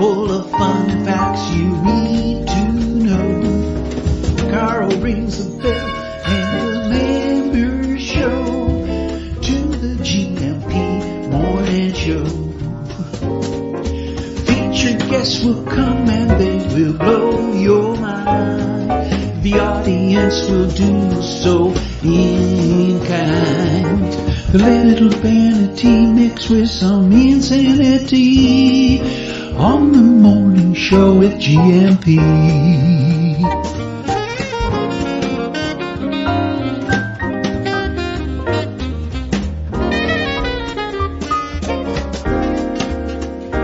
full of fun facts you need to know. Carl rings the bell and the members show to the GMP Morning Show. Featured guests will come and they will blow your mind. The audience will do so in kind. The little vanity mixed with some insanity on the morning show with GMP.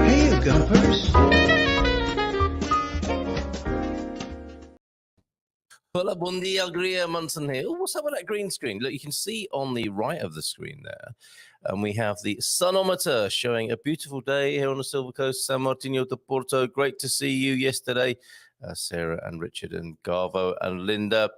Hey, Gumpers. Hola, buen dia, Gria Munson here. Oh, what's up with that green screen? Look, you can see on the right of the screen there, and we have the sunometer showing a beautiful day here on the Silver Coast, San Martino de Porto. Great to see you yesterday, Sarah and Richard and Garvo and Linda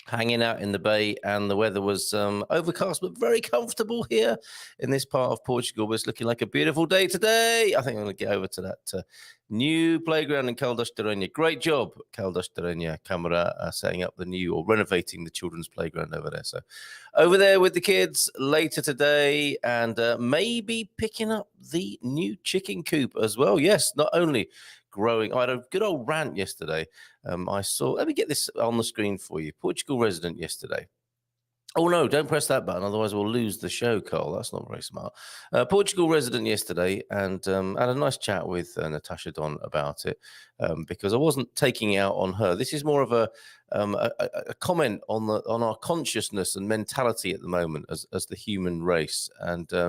hanging out in the bay, and the weather was overcast but very comfortable here in this part of Portugal. But it's looking like a beautiful day today. I think I'm going to get over to that new playground in Caldas de Rainha. Great job, Caldas de Rainha Camera, setting up the new or renovating the children's playground over there. So over there with the kids later today, and maybe picking up the new chicken coop as well. Yes, not only growing. I had a good old rant yesterday. I saw, let me get this on the screen for you. Portugal resident yesterday. Oh, no, don't press that button. Otherwise, we'll lose the show, Carl. That's not very smart. Portugal resident yesterday, and had a nice chat with Natasha Don about it, because I wasn't taking it out on her. This is more of a comment on our consciousness and mentality at the moment as the human race. And I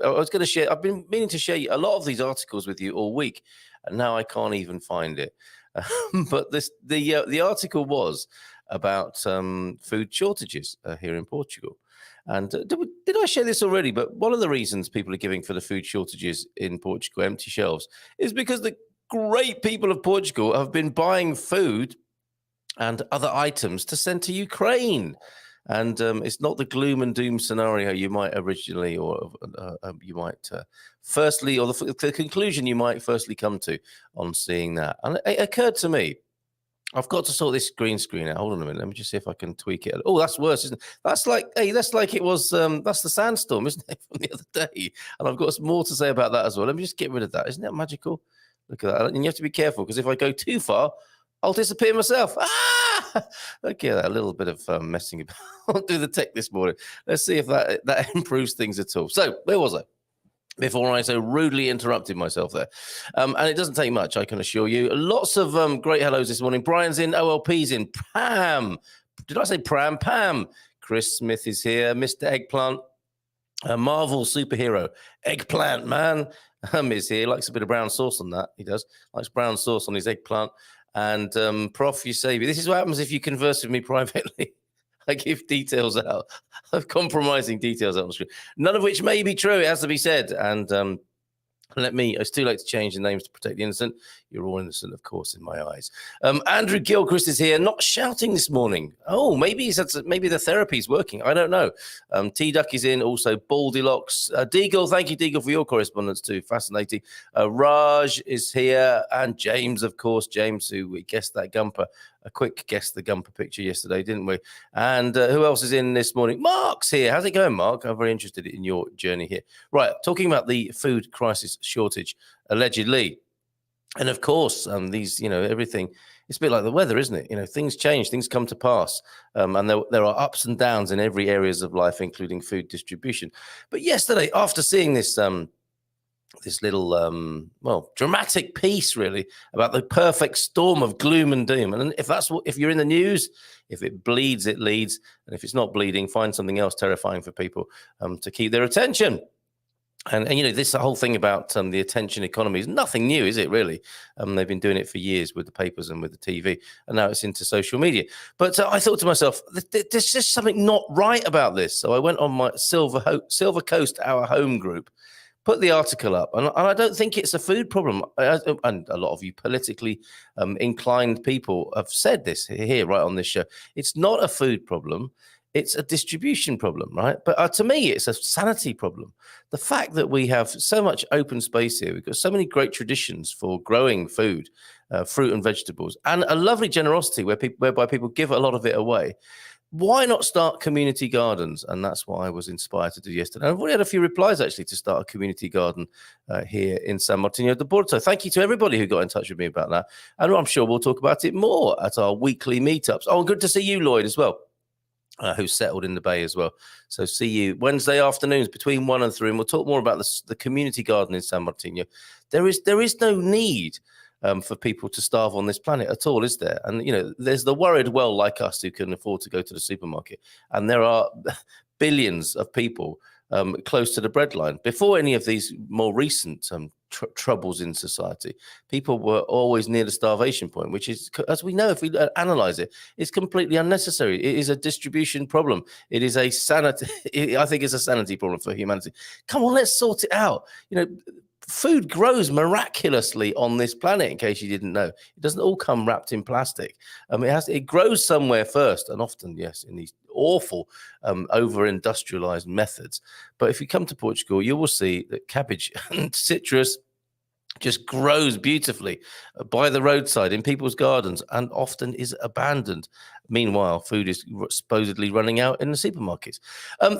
was going to share, I've been meaning to share a lot of these articles with you all week, and now I can't even find it. But the article was about food shortages here in Portugal. And did I share this already? But one of the reasons people are giving for the food shortages in Portugal, empty shelves, is because the great people of Portugal have been buying food and other items to send to Ukraine. And it's not the gloom and doom scenario you might originally, or you might firstly, or the conclusion you might firstly come to on seeing that. And it occurred to me, I've got to sort this green screen out. Hold on a minute. Let me just see if I can tweak it. Oh, that's worse, isn't it? That's like it was, that's the sandstorm, isn't it, from the other day? And I've got more to say about that as well. Let me just get rid of that. Isn't that magical? Look at that. And you have to be careful, because if I go too far, I'll disappear myself. Okay, a little bit of messing about. I'll do the tech this morning. Let's see if that improves things at all. So, where was I? Before I so rudely interrupted myself there. And it doesn't take much, I can assure you. Lots of great hellos this morning. Brian's in, OLP's in, Pam. Did I say Pram? Pam. Chris Smith is here. Mr. Eggplant. Marvel superhero. Eggplant, man. Is here. Likes a bit of brown sauce on that. He does. Likes brown sauce on his eggplant. And Prof, you say, this is what happens if you converse with me privately. I give details out of compromising details out on the screen, none of which may be true. It has to be said. And it's too late to change the names to protect the innocent. You're all innocent, of course, in my eyes. Andrew Gilchrist is here, not shouting this morning. Oh, maybe the therapy's working. I don't know. T-Duck is in, also Baldilocks. Deagle, thank you, Deagle, for your correspondence too. Fascinating. Raj is here, and James, of course. James, who we guessed that Gumper. A quick guess the Gumper picture yesterday, didn't we? And who else is in this morning? Mark's here. How's it going, Mark? I'm very interested in your journey here. Right, talking about the food crisis shortage, allegedly. And of course, these, everything, it's a bit like the weather, isn't it? Things change, things come to pass. And there are ups and downs in every areas of life, including food distribution. But yesterday, after seeing this little, dramatic piece, really, about the perfect storm of gloom and doom. And if you're in the news, if it bleeds, it leads. And if it's not bleeding, find something else terrifying for people to keep their attention. And this whole thing about the attention economy is nothing new, is it, really? They've been doing it for years with the papers and with the TV, and now it's into social media. But I thought to myself, there's just something not right about this. So I went on my Silver Coast, our home group, put the article up, and I don't think it's a food problem. And a lot of you politically inclined people have said this here, right on this show. It's not a food problem. it's a distribution problem, right? But to me, it's a sanity problem. The fact that we have so much open space here, we've got so many great traditions for growing food, fruit and vegetables, and a lovely generosity whereby people give a lot of it away. Why not start community gardens? And that's what I was inspired to do yesterday. I've already had a few replies, actually, to start a community garden here in San Martino de Porto. Thank you to everybody who got in touch with me about that. And I'm sure we'll talk about it more at our weekly meetups. Oh, good to see you, Lloyd, as well. Who's settled in the Bay as well. So see you Wednesday afternoons between 1 and 3, and we'll talk more about the community garden in San Martino. There is no need for people to starve on this planet at all, is there? And, you know, there's the worried well like us who can afford to go to the supermarket. And there are billions of people close to the breadline. Before any of these more recent troubles in society, people were always near the starvation point, which is, as we know, if we analyze it, it's completely unnecessary. It is a distribution problem. It is a sanity. I think it's a sanity problem for humanity. Come on, let's sort it out. You know, food grows miraculously on this planet, in case you didn't know. It doesn't all come wrapped in plastic. It grows somewhere first, and often, yes, in these awful over-industrialized methods. But if you come to Portugal, you will see that cabbage and citrus just grows beautifully by the roadside in people's gardens and often is abandoned. Meanwhile, food is supposedly running out in the supermarkets.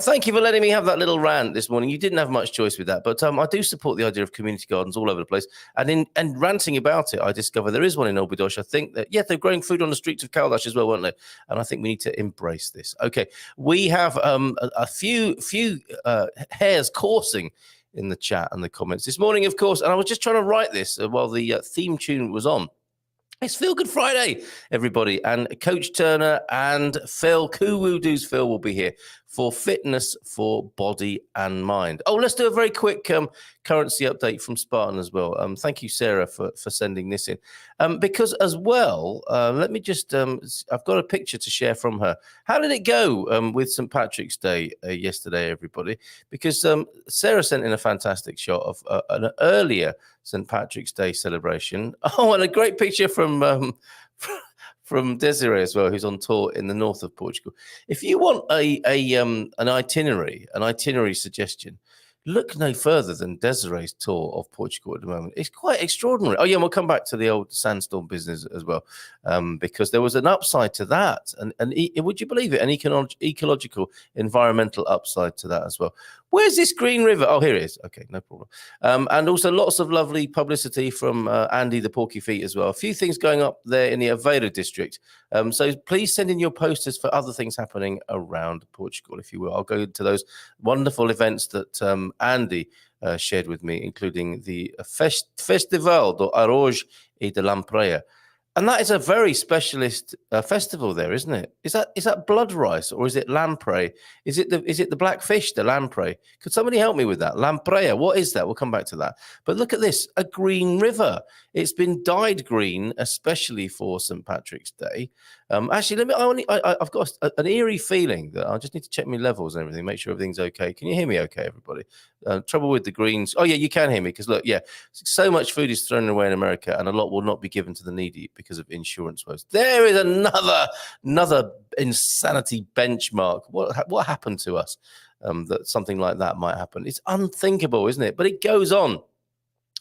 Thank you for letting me have that little rant this morning. You didn't have much choice with that, but I do support the idea of community gardens all over the place. And ranting about it, I discovered there is one in Obidos. I think that, yeah, they're growing food on the streets of Caldas as well, weren't they? And I think we need to embrace this. Okay, we have a few hairs coursing in the chat and the comments this morning, of course, and I was just trying to write this while the theme tune was on. It's Feel Good Friday, everybody, and Coach Turner and Phil, Kuwudu's Phil, will be here for fitness for body and mind. Oh, let's do a very quick currency update from Spartan as well. Thank you, Sarah, for sending this in. Because as well, let me just, I've got a picture to share from her. How did it go with St. Patrick's Day yesterday, everybody? Because Sarah sent in a fantastic shot of an earlier St. Patrick's Day celebration. Oh, and a great picture from Desiree as well, who's on tour in the north of Portugal. If you want an itinerary suggestion, look no further than Desiree's tour of Portugal at the moment. It's quite extraordinary. Oh, yeah, and we'll come back to the old sandstorm business as well, because there was an upside to that. And would you believe it? An ecological, environmental upside to that as well. Where's this Green River? Oh, here it is. Okay, no problem. And also lots of lovely publicity from Andy the Porky Feet as well. A few things going up there in the Aveiro district. So please send in your posters for other things happening around Portugal, if you will. I'll go into those wonderful events that Andy shared with me, including the Festival do Arroz e de Lampreia. And that is a very specialist festival there, isn't it? Is that blood rice or is it lamprey? Is it the black fish, the lamprey? Could somebody help me with that? Lampreia, what is that? We'll come back to that. But look at this, a green river. It's been dyed green, especially for St. Patrick's Day. Actually, I've got an eerie feeling that I just need to check my levels and everything, make sure everything's okay. Can you hear me okay, everybody? Trouble with the greens. Oh, yeah, you can hear me because, look, yeah, so much food is thrown away in America and a lot will not be given to the needy because of insurance woes. There is another insanity benchmark. What happened to us that something like that might happen? It's unthinkable, isn't it? But it goes on,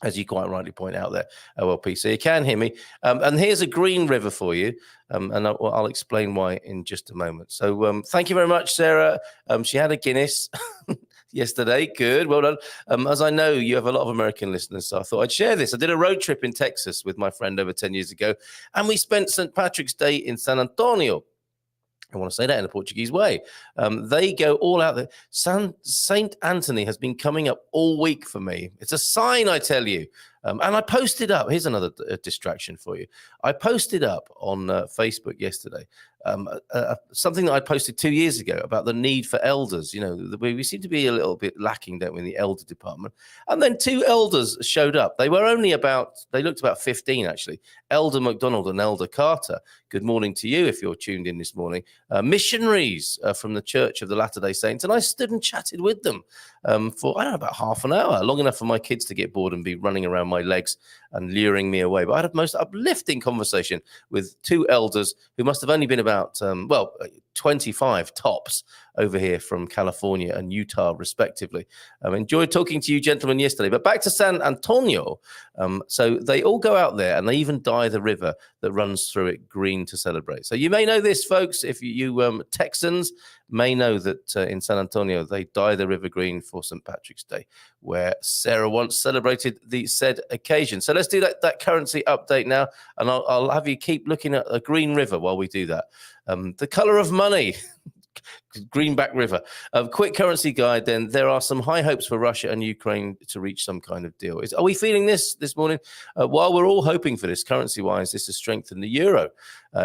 as you quite rightly point out there, OLP. So you can hear me. And here's a green river for you. And I'll explain why in just a moment. So thank you very much, Sarah. She had a Guinness yesterday. Good. Well done. As I know, you have a lot of American listeners, so I thought I'd share this. I did a road trip in Texas with my friend over 10 years ago, and we spent St. Patrick's Day in San Antonio. I want to say that in a Portuguese way. They go all out there. Saint Anthony has been coming up all week for me. It's a sign, I tell you. And I posted up. Here's another distraction for you. I posted up on Facebook yesterday something that I posted 2 years ago about the need for elders. You know, we seem to be a little bit lacking, don't we, in the elder department. And then two elders showed up. They looked about 15, actually. Elder McDonald and Elder Carter. Good morning to you if you're tuned in this morning. Missionaries from the Church of the Latter-day Saints. And I stood and chatted with them for, I don't know, about half an hour, long enough for my kids to get bored and be running around my legs and luring me away. But I had a most uplifting conversation with two elders who must have only been about, 25 tops over here from California and Utah, respectively. Enjoyed talking to you gentlemen yesterday. But back to San Antonio. So they all go out there and they even dye the river that runs through it green to celebrate. So you may know this, folks, if you Texans may know that in San Antonio, they dye the river green for St. Patrick's Day, where Sarah once celebrated the said occasion. So let's do that currency update now, and I'll have you keep looking at a green river while we do that. The color of money. Greenback River. Quick currency guide then. There are some high hopes for Russia and Ukraine to reach some kind of deal. Are we feeling this morning? While we're all hoping for this, currency-wise, this has strengthened the euro.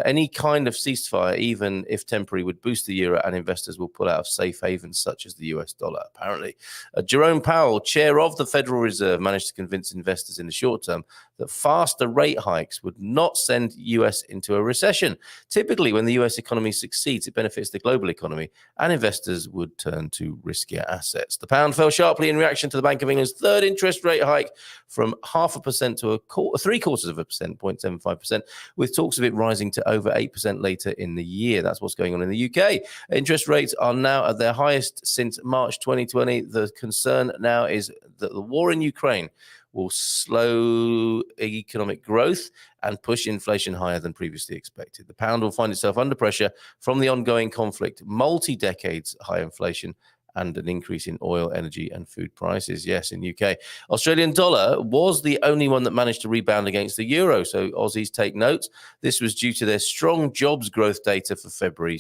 Any kind of ceasefire, even if temporary, would boost the euro, and investors will pull out of safe havens such as the US dollar, apparently. Jerome Powell, chair of the Federal Reserve, managed to convince investors in the short term that faster rate hikes would not send US into a recession. Typically, when the US economy succeeds, it benefits the global economy, and investors would turn to riskier assets. The pound fell sharply in reaction to the Bank of England's third interest rate hike from 0.5% to 0.75%, 0.75%, with talks of it rising to over 8% later in the year. That's what's going on in the UK. Interest rates are now at their highest since March 2020. The concern now is that the war in Ukraine will slow economic growth and push inflation higher than previously expected. The pound will find itself under pressure from the ongoing conflict, multi-decades high inflation, and an increase in oil, energy, and food prices. Yes, in UK. Australian dollar was the only one that managed to rebound against the euro, so Aussies take note. This was due to their strong jobs growth data for February.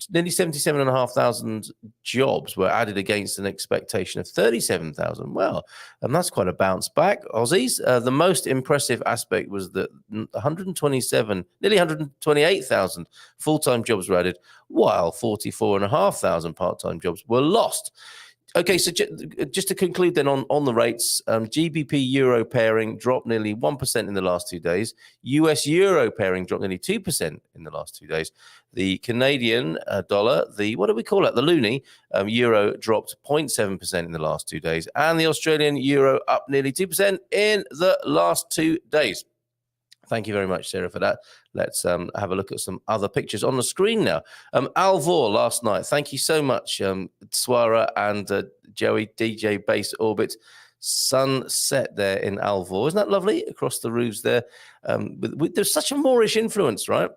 Nearly 77,500 jobs were added against an expectation of 37,000. Well, and that's quite a bounce back. Aussies, the most impressive aspect was that nearly 128,000 full-time jobs were added, while 44,500 part-time jobs were lost. Okay, so just to conclude then on the rates, GBP euro pairing dropped nearly 1% in the last 2 days. US euro pairing dropped nearly 2% in the last 2 days. The Canadian dollar, what do we call it? The loonie euro dropped 0.7% in the last 2 days. And the Australian euro up nearly 2% in the last 2 days. Thank you very much, Sarah, for that. Let's have a look at some other pictures on the screen now. Alvor last night. Thank you so much, Swara and Joey, DJ Base Orbit. Sunset there in Alvor. Isn't that lovely? Across the roofs there. There's such a Moorish influence, right?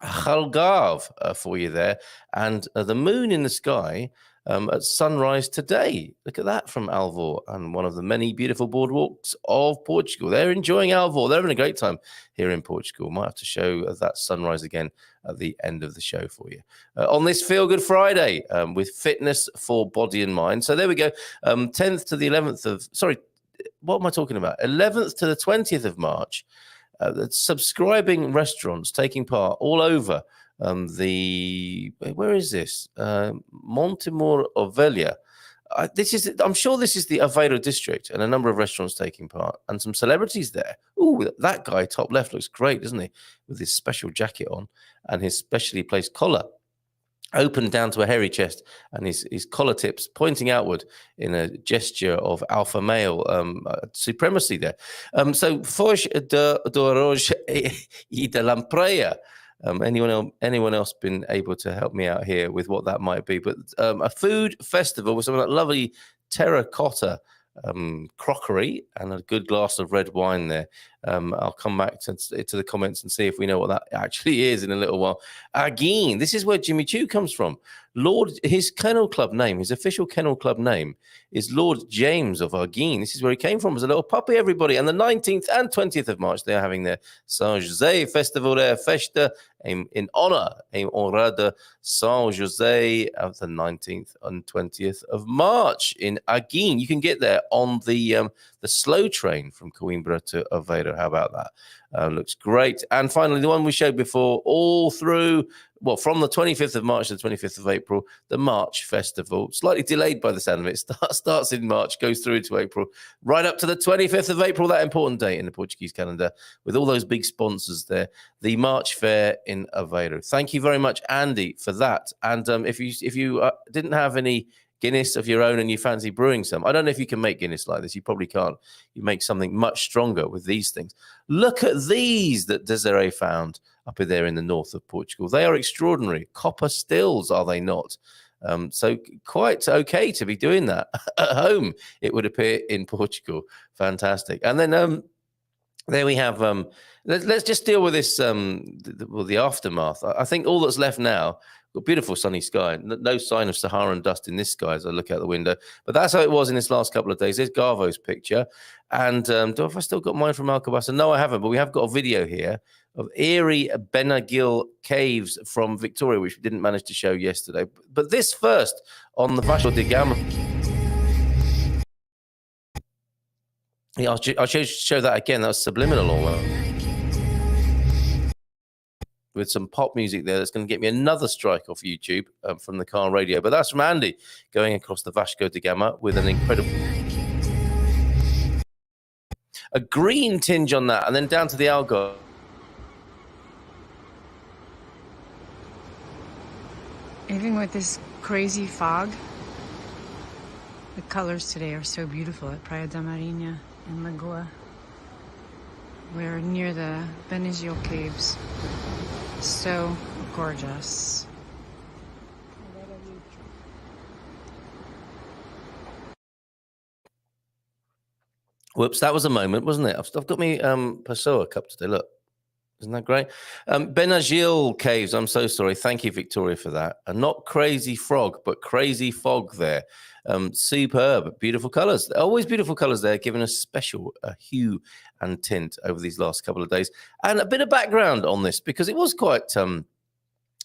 Algarve for you there. And the moon in the sky at sunrise today. Look at that from Alvor, and one of the many beautiful boardwalks of Portugal. They're enjoying Alvor. They're having a great time here in Portugal. Might have to show that sunrise again at the end of the show for you. On this Feel Good Friday with fitness for body and mind. So there we go. 10th to the 11th of, what am I talking about? 11th to the 20th of March. Subscribing restaurants taking part all over where is this? Montemor Ovelha. I'm sure this is the Aveiro district, and a number of restaurants taking part, and some celebrities there. Ooh, that guy top left looks great, doesn't he? With his special jacket on and his specially placed collar, open down to a hairy chest, and his collar tips pointing outward in a gesture of alpha male supremacy there. So Foz de Oroz e de Lampreia. Anyone else been able to help me out here with what that might be? But a food festival with some of that lovely terracotta crockery and a good glass of red wine there. I'll come back to the comments and see if we know what that actually is in a little while. Again, this is where Jimmy Choo comes from. His kennel club name, his official kennel club name is Lord James of Arguin. This is where he came from as a little puppy, everybody. And the 19th and 20th of March, they're having their São José Festival there, Festa, in honor de São José of the 19th and 20th of March in Arguin. You can get there on the slow train from Coimbra to Aveiro. How about that? Looks great. And finally, the one we showed before, all through, from the 25th of March to the 25th of April, the March Festival, slightly delayed by the sound of it, starts in March, goes through to April, right up to the 25th of April, that important date in the Portuguese calendar, with all those big sponsors there, the March Fair in Aveiro. Thank you very much, Andy, for that. And if you didn't have any Guinness of your own and you fancy brewing some. I don't know if you can make Guinness like this. You probably can't. You make something much stronger with these things. Look at these that Desiree found up there in the north of Portugal. They are extraordinary. Copper stills, are they not? So quite okay to be doing that at home, it would appear, in Portugal. Fantastic. And then there we have, let's just deal with this, the aftermath. I think all that's left now, a beautiful sunny sky, no sign of Saharan dust in this sky as I look out the window. But that's how it was in this last couple of days. There's Garvo's picture. And have I still got mine from Alcobaça? No, I haven't, but we have got a video here of eerie Benagil caves from Victoria, which we didn't manage to show yesterday. But this first on the Vasco da Gama. Yeah, I'll show that again. That was subliminal all with some pop music there that's going to get me another strike off YouTube from the car radio. But that's from Andy going across the Vasco da Gama with an incredible... a green tinge on that, and then down to the Algarve. Even with this crazy fog, the colors today are so beautiful at Praia da Marinha in Lagoa. We're near the Benagil caves. So gorgeous. Whoops, that was a moment, wasn't it? I've got me Pessoa cup today, look. Isn't that great? Benagil caves, I'm so sorry. Thank you, Victoria, for that. And not crazy frog, but crazy fog there. Superb, beautiful colours. Always beautiful colours there, giving us special hue and tint over these last couple of days. And a bit of background on this, because it was quite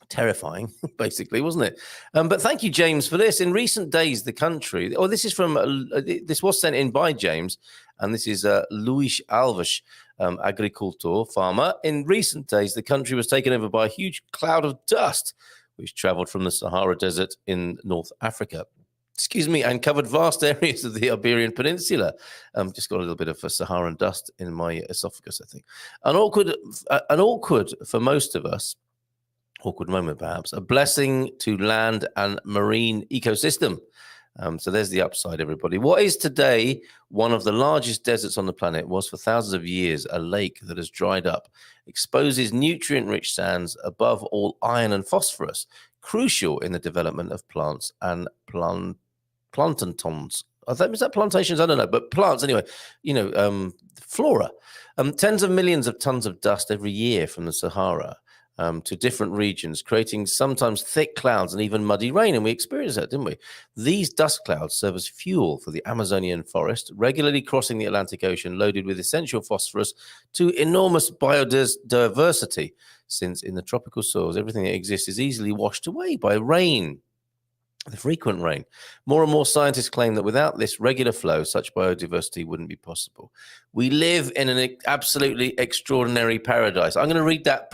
terrifying, basically, wasn't it? But thank you, James, for this. In recent days, the country... Oh, this is from... this was sent in by James, and this is Luís Alves, agricultor, farmer. In recent days, the country was taken over by a huge cloud of dust, which travelled from the Sahara Desert in North Africa. Excuse me, and covered vast areas of the Iberian Peninsula. Just got a little bit of Saharan dust in my esophagus, I think. An awkward for most of us, awkward moment perhaps, a blessing to land and marine ecosystem. So there's the upside, everybody. What is today one of the largest deserts on the planet was for thousands of years a lake that has dried up, exposes nutrient-rich sands, above all iron and phosphorus, crucial in the development of plants and plantons. Is that plantations? I don't know, but plants anyway. Flora. Tens of millions of tons of dust every year from the Sahara to different regions, creating sometimes thick clouds and even muddy rain. And we experienced that, didn't we? These dust clouds serve as fuel for the Amazonian forest, regularly crossing the Atlantic Ocean, loaded with essential phosphorus to enormous biodiversity, since in the tropical soils, everything that exists is easily washed away by rain. The frequent rain. More and more scientists claim that without this regular flow, such biodiversity wouldn't be possible. We live in an absolutely extraordinary paradise. I'm going to read that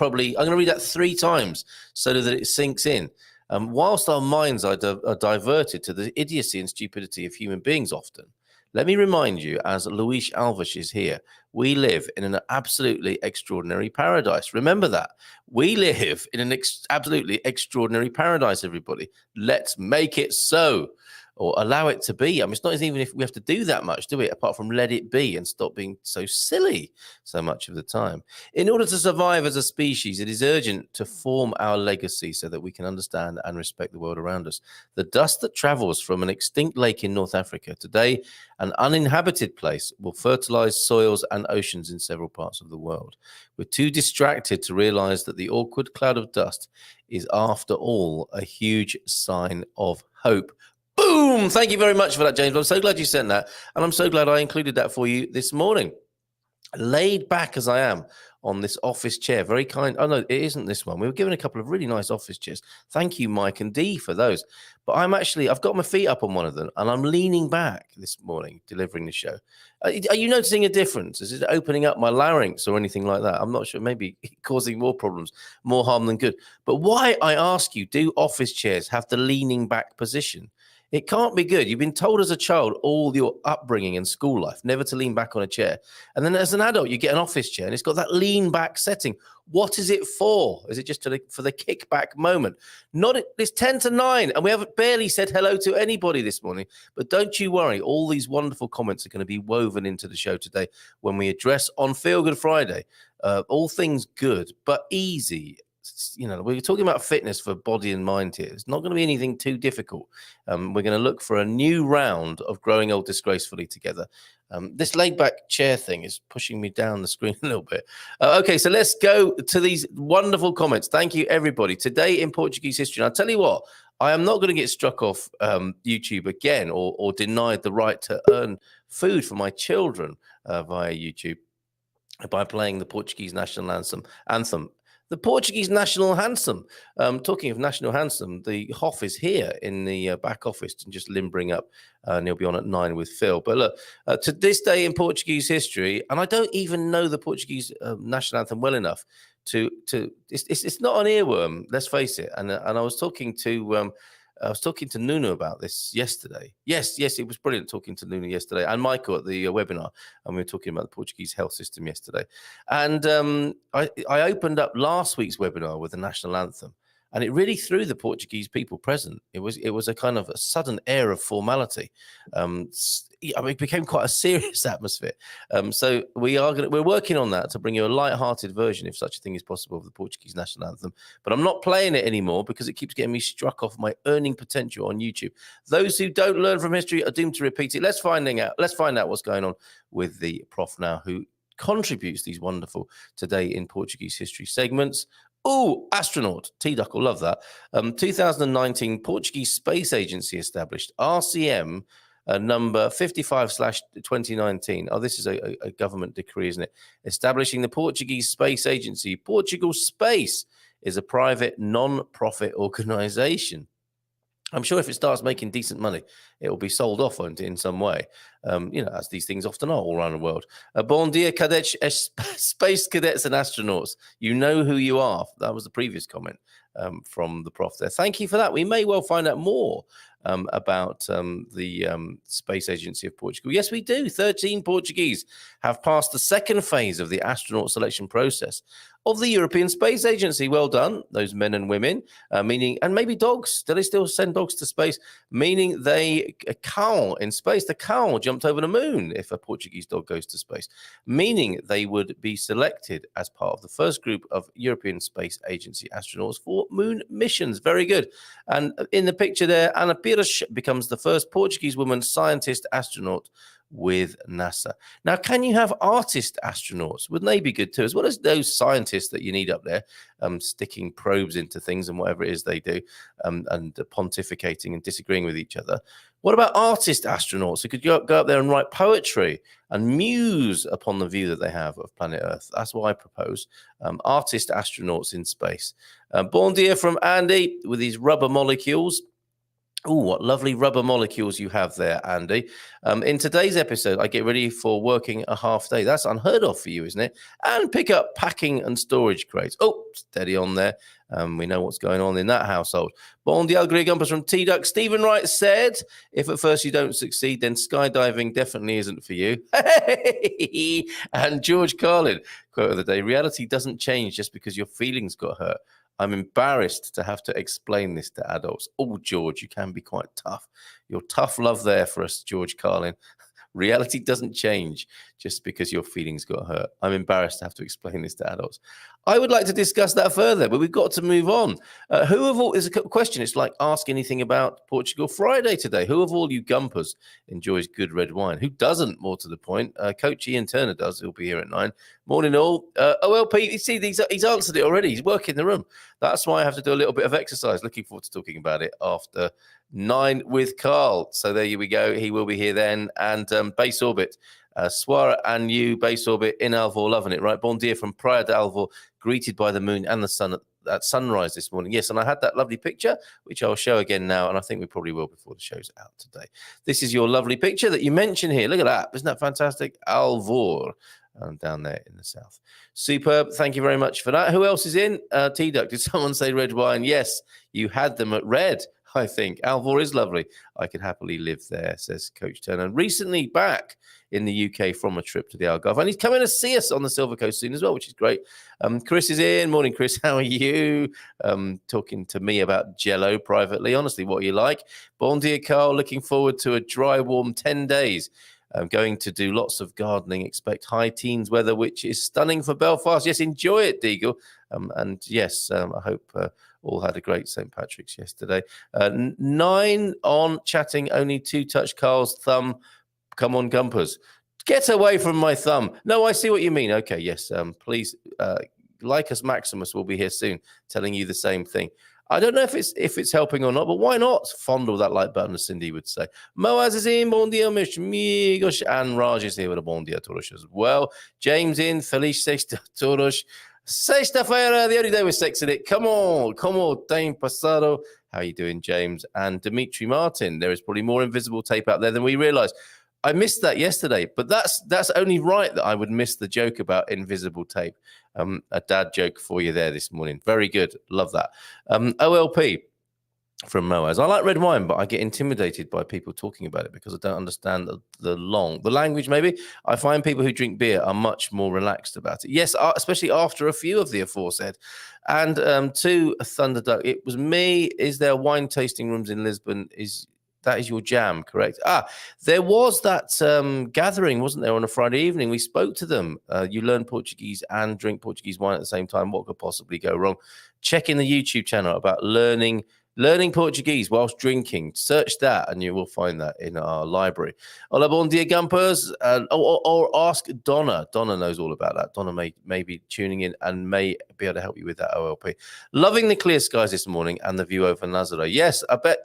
3 times so that it sinks in. Whilst our minds are diverted to the idiocy and stupidity of human beings often, let me remind you, as Luís Alves is here, we live in an absolutely extraordinary paradise. Remember that. We live in an absolutely extraordinary paradise, everybody. Let's make it so, or allow it to be. I mean, it's not even if we have to do that much, do we? Apart from let it be and stop being so silly so much of the time. In order to survive as a species, it is urgent to form our legacy so that we can understand and respect the world around us. The dust that travels from an extinct lake in North Africa, today an uninhabited place, will fertilize soils and oceans in several parts of the world. We're too distracted to realize that the awkward cloud of dust is, after all, a huge sign of hope. Boom! Thank you very much for that, James. I'm so glad you sent that. And I'm so glad I included that for you this morning. Laid back as I am on this office chair. Very kind. Oh, no, it isn't this one. We were given a couple of really nice office chairs. Thank you, Mike and Dee, for those. But I've got my feet up on one of them and I'm leaning back this morning delivering the show. Are you noticing a difference? Is it opening up my larynx or anything like that? I'm not sure. Maybe causing more problems, more harm than good. But why, I ask you, do office chairs have the leaning back position? It can't be good. You've been told as a child all your upbringing and school life never to lean back on a chair. And then as an adult, you get an office chair and it's got that lean back setting. What is it for? Is it just for the kickback moment? It's 10 to 9 and we haven't barely said hello to anybody this morning. But don't you worry. All these wonderful comments are going to be woven into the show today when we address on Feel Good Friday. All things good, but easy. You know, we're talking about fitness for body and mind here. It's not going to be anything too difficult. We're going to look for a new round of growing old disgracefully together. This laid back chair thing is pushing me down the screen a little bit. Okay, so let's go to these wonderful comments. Thank you, everybody. Today in Portuguese history. And I'll tell you what, I am not going to get struck off YouTube again or denied the right to earn food for my children via YouTube by playing the Portuguese national anthem. The Portuguese national anthem. Talking of national anthem, the Hoff is here in the back office and just limbering up, and he'll be on at 9 with Phil. But look, to this day in Portuguese history, and I don't even know the Portuguese national anthem well enough it's not an earworm. Let's face it. And I was talking to Nuno about this yesterday. Yes, it was brilliant talking to Nuno yesterday and Michael at the webinar. And we were talking about the Portuguese health system yesterday. And I opened up last week's webinar with the national anthem. And it really threw the Portuguese people present. It was a kind of a sudden air of formality. It became quite a serious atmosphere. So we're working on that to bring you a light-hearted version, if such a thing is possible, of the Portuguese national anthem. But I'm not playing it anymore because it keeps getting me struck off my earning potential on YouTube. Those who don't learn from history are doomed to repeat it. Let's find out what's going on with the prof now, who contributes these wonderful Today in Portuguese History segments. Oh, astronaut. T-Duck will love that. 2019 Portuguese Space Agency established, RCM number 55/2019. Oh, this is a government decree, isn't it? Establishing the Portuguese Space Agency. Portugal Space is a private non-profit organization. I'm sure if it starts making decent money, it will be sold off in some way, as these things often are all around the world. Bon dia, cadets, space cadets and astronauts. You know who you are. That was the previous comment from the prof there. Thank you for that. We may well find out more about the Space Agency of Portugal. Yes, we do. 13 Portuguese have passed the second phase of the astronaut selection process of the European Space Agency. Well done, those men and women, meaning, and maybe dogs. Do they still send dogs to space? Meaning a cow in space. The cow jumped over the moon if a Portuguese dog goes to space, meaning they would be selected as part of the first group of European Space Agency astronauts for moon missions. Very good. And in the picture there, Ana Pires becomes the first Portuguese woman scientist astronaut with NASA. Now, can you have artist astronauts? Wouldn't they be good too? As well as those scientists that you need up there, sticking probes into things and whatever it is they do, and pontificating and disagreeing with each other. What about artist astronauts who could go up there and write poetry and muse upon the view that they have of planet Earth? That's what I propose. Artist astronauts in space. Bon dia from Andy with these rubber molecules. Oh, what lovely rubber molecules you have there, Andy. In today's episode, I get ready for working a half day. That's unheard of for you, isn't it? And pick up packing and storage crates. Oh, steady on there. We know what's going on in that household. Bon dia, Gumpers from T-Duck. Stephen Wright said, if at first you don't succeed, then skydiving definitely isn't for you. And George Carlin, quote of the day, reality doesn't change just because your feelings got hurt. I'm embarrassed to have to explain this to adults. Oh, George, you can be quite tough. Your tough love there for us, George Carlin. Reality doesn't change just because your feelings got hurt. I'm embarrassed to have to explain this to adults. I would like to discuss that further, but we've got to move on. Who of all is a question? It's like ask anything about Portugal Friday today. Who of all you gumpers enjoys good red wine? Who doesn't? More to the point, Coach Ian Turner does. He'll be here at 9. Morning all. OLP, you see, he's answered it already. He's working the room. That's why I have to do a little bit of exercise. Looking forward to talking about it after 9 with Carl. So there we go. He will be here then. And Base Orbit. Swara and you, Base Orbit in Alvor, loving it, right? Bon dia from Praia de Alvor, greeted by the moon and the sun at sunrise this morning. Yes, and I had that lovely picture, which I'll show again now, and I think we probably will before the show's out today. This is your lovely picture that you mentioned here. Look at that. Isn't that fantastic? Alvor. Down there in the south. Superb. Thank you very much for that. Who else is in? T-Duck. Did someone say red wine? Yes, you had them at red. I think. Alvor is lovely. I could happily live there, says Coach Turner. Recently back in the UK from a trip to the Algarve. And he's coming to see us on the Silver Coast soon as well, which is great. Chris is in. Morning, Chris. How are you? Talking to me about Jello privately. Honestly, what are you like? Bon dia, Carl. Looking forward to a dry, warm 10 days. I'm going to do lots of gardening. Expect high teens weather, which is stunning for Belfast. Yes, enjoy it, Deagle. And yes, I hope all had a great St. Patrick's yesterday. 9 on chatting, only 2 touch Carl's thumb. Come on, Gumpers. Get away from my thumb. No, I see what you mean. Okay, yes. Please, Lycus Maximus will be here soon telling you the same thing. I don't know if it's helping or not, but why not? Fondle that like button, as Cindy would say. Moaz is in, bon dia, meus amigos. And Raj is here with a bon dia todos as well. James in, feliz sexta todos. Sexta-feira, the only day we're sexing it. Come on, tem pasado. How are you doing, James? And Dimitri Martin. There is probably more invisible tape out there than we realize. I missed that yesterday, but that's only right that I would miss the joke about invisible tape. A dad joke for you there this morning. Very good. Love that. OLP from Moaz. I like red wine, but I get intimidated by people talking about it because I don't understand the language, maybe. I find people who drink beer are much more relaxed about it. Yes, especially after a few of the aforesaid. And to Thunderduck, it was me. Is there wine tasting rooms in Lisbon? That is your jam, correct? There was that gathering, wasn't there, on a Friday evening? We spoke to them. You learn Portuguese and drink Portuguese wine at the same time. What could possibly go wrong? Check in the YouTube channel about learning Portuguese whilst drinking. Search that and you will find that in our library. Hola, bon dia, Gumpers. Or ask Donna. Donna knows all about that. Donna may be tuning in and may be able to help you with that OLP. Loving the clear skies this morning and the view over Nazaré. Yes, I bet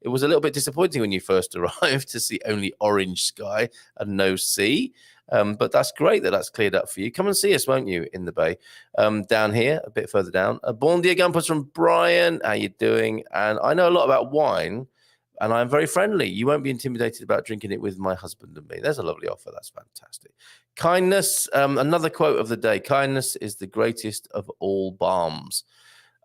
it was a little bit disappointing when you first arrived to see only orange sky and no sea. But that's great that's cleared up for you. Come and see us, won't you, in the bay? Down here, a bit further down. Bon dia, Gumpers from Brian. How you doing? And I know a lot about wine, and I'm very friendly. You won't be intimidated about drinking it with my husband and me. There's a lovely offer. That's fantastic. Kindness, another quote of the day. Kindness is the greatest of all balms.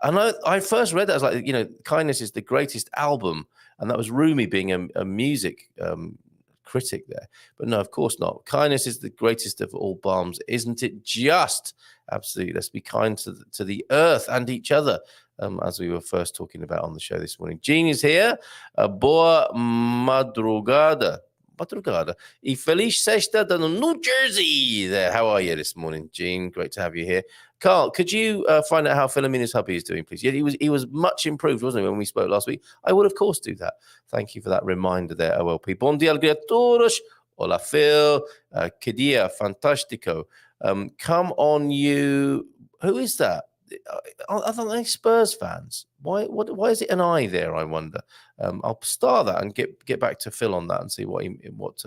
And I first read that as like, Kindness is the greatest album. And that was Rumi being a music critic there, but no, of course not. Kindness is the greatest of all balms, isn't it? Just absolutely. Let's be kind to the earth and each other, as we were first talking about on the show this morning. Jean is here. Boa madrugada. E feliz sexta da New Jersey. There. How are you this morning, Jean? Great to have you here. Carl, could you find out how Philomena's hubby is doing, please? Yeah, he was much improved, wasn't he, when we spoke last week? I would, of course, do that. Thank you for that reminder there, OLP. Bon dia, alegria todos. Hola, Phil. Que dia, fantástico. Come on, you. Who is that? I thought they Spurs fans. Why is it an I there, I wonder? I'll star that and get back to Phil on that and see what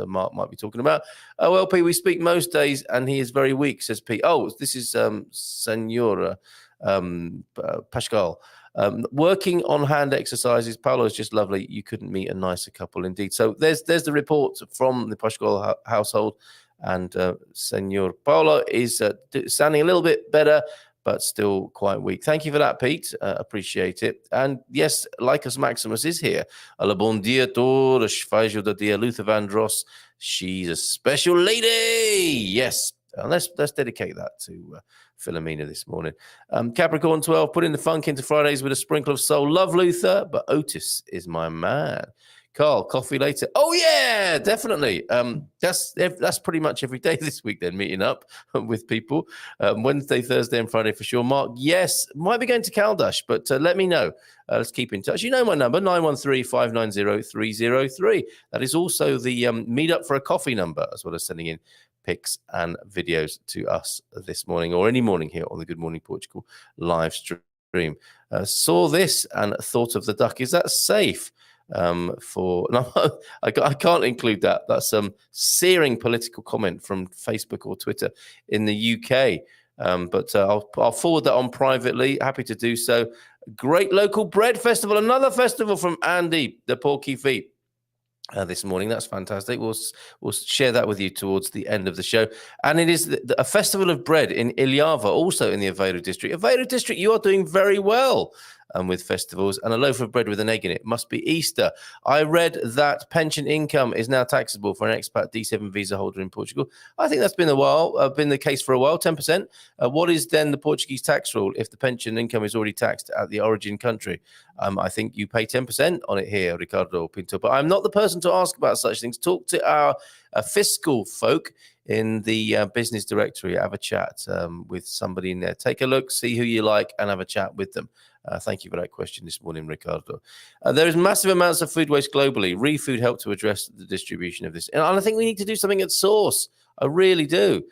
Mark might be talking about. OLP, we speak most days and he is very weak, says Pete. Oh, this is Senora Pascal. Working on hand exercises. Paolo is just lovely. You couldn't meet a nicer couple indeed. So there's the report from the Pascal household, and Senor Paolo is sounding a little bit better, but still quite weak. Thank you for that, Pete. Appreciate it. And yes, Lycus Maximus is here. Alla bon dia todos, faz da dia Luther Vandross. She's a special lady. Yes. And let's dedicate that to Philomena this morning. Capricorn 12, putting the funk into Fridays with a sprinkle of soul. Love Luther, but Otis is my man. Carl, coffee later. Oh yeah, definitely. That's pretty much every day this week then, meeting up with people. Wednesday, Thursday, and Friday for sure. Mark, yes, might be going to Caldash, but let me know. Let's keep in touch. You know my number, 913-590-303. That is also the meetup for a coffee number, as well as sending in pics and videos to us this morning or any morning here on the Good Morning Portugal live stream. Saw this and thought of the duck. Is that safe? No, I can't include that. That's some searing political comment from Facebook or Twitter in the UK. But I'll forward that on privately. Happy to do so. Great local bread festival. Another festival from Andy, the Porky Feet. This morning. That's fantastic. We'll share that with you towards the end of the show. And it is a festival of bread in Ilhava, also in the Aveiro district. Aveiro district, you are doing very well. with festivals, and a loaf of bread with an egg in it. Must be Easter. I read that pension income is now taxable for an expat D7 visa holder in Portugal. I think that's been the case for a while, 10%. What is then the Portuguese tax rule if the pension income is already taxed at the origin country? I think you pay 10% on it here, Ricardo Pinto, but I'm not the person to ask about such things. Talk to our fiscal folk in the business directory. Have a chat with somebody in there. Take a look, see who you like, and have a chat with them. Thank you for that question this morning, Ricardo. There is massive amounts of food waste globally. ReFood helped to address the distribution of this. And I think we need to do something at source. I really do.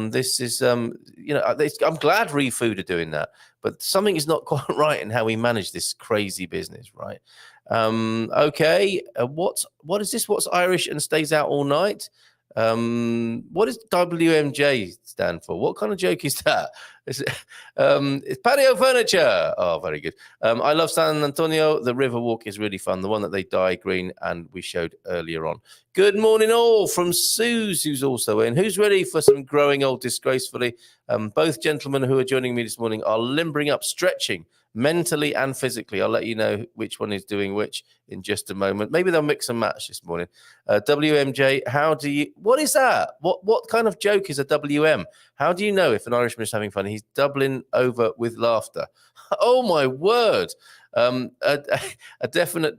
This is, I'm glad ReFood are doing that, but something is not quite right in how we manage this crazy business, right? Okay. What is this? What's Irish and stays out all night? What does WMJ stand for? What kind of joke is that? It's patio furniture. Oh, very good. I love San Antonio. The river walk is really fun. The one that they dye green and we showed earlier on. Good morning all from Suze, who's also in. Who's ready for some growing old disgracefully? Both gentlemen who are joining me this morning are limbering up, stretching mentally and physically. I'll let you know which one is doing which in just a moment. Maybe they'll mix and match this morning. WMJ, what is that? What kind of joke is a WM? How do you know if an Irishman is having fun? He's doubling over with laughter. Oh my word. A definite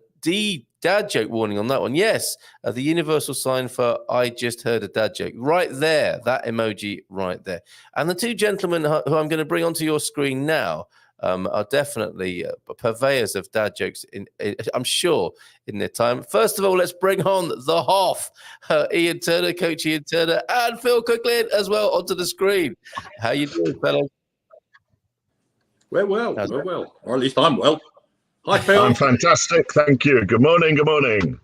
dad joke warning on that one. Yes, the universal sign for I just heard a dad joke. Right there, that emoji right there. And the two gentlemen who I'm going to bring onto your screen now are definitely purveyors of dad jokes, I'm sure, in their time. First of all, let's bring on the Hoff, Ian Turner, Coach Ian Turner, and Phil Cooklin as well onto the screen. How you doing, fellas? We're well, or at least I'm well. Hi, Phil. I'm fantastic, thank you. Good morning, good morning.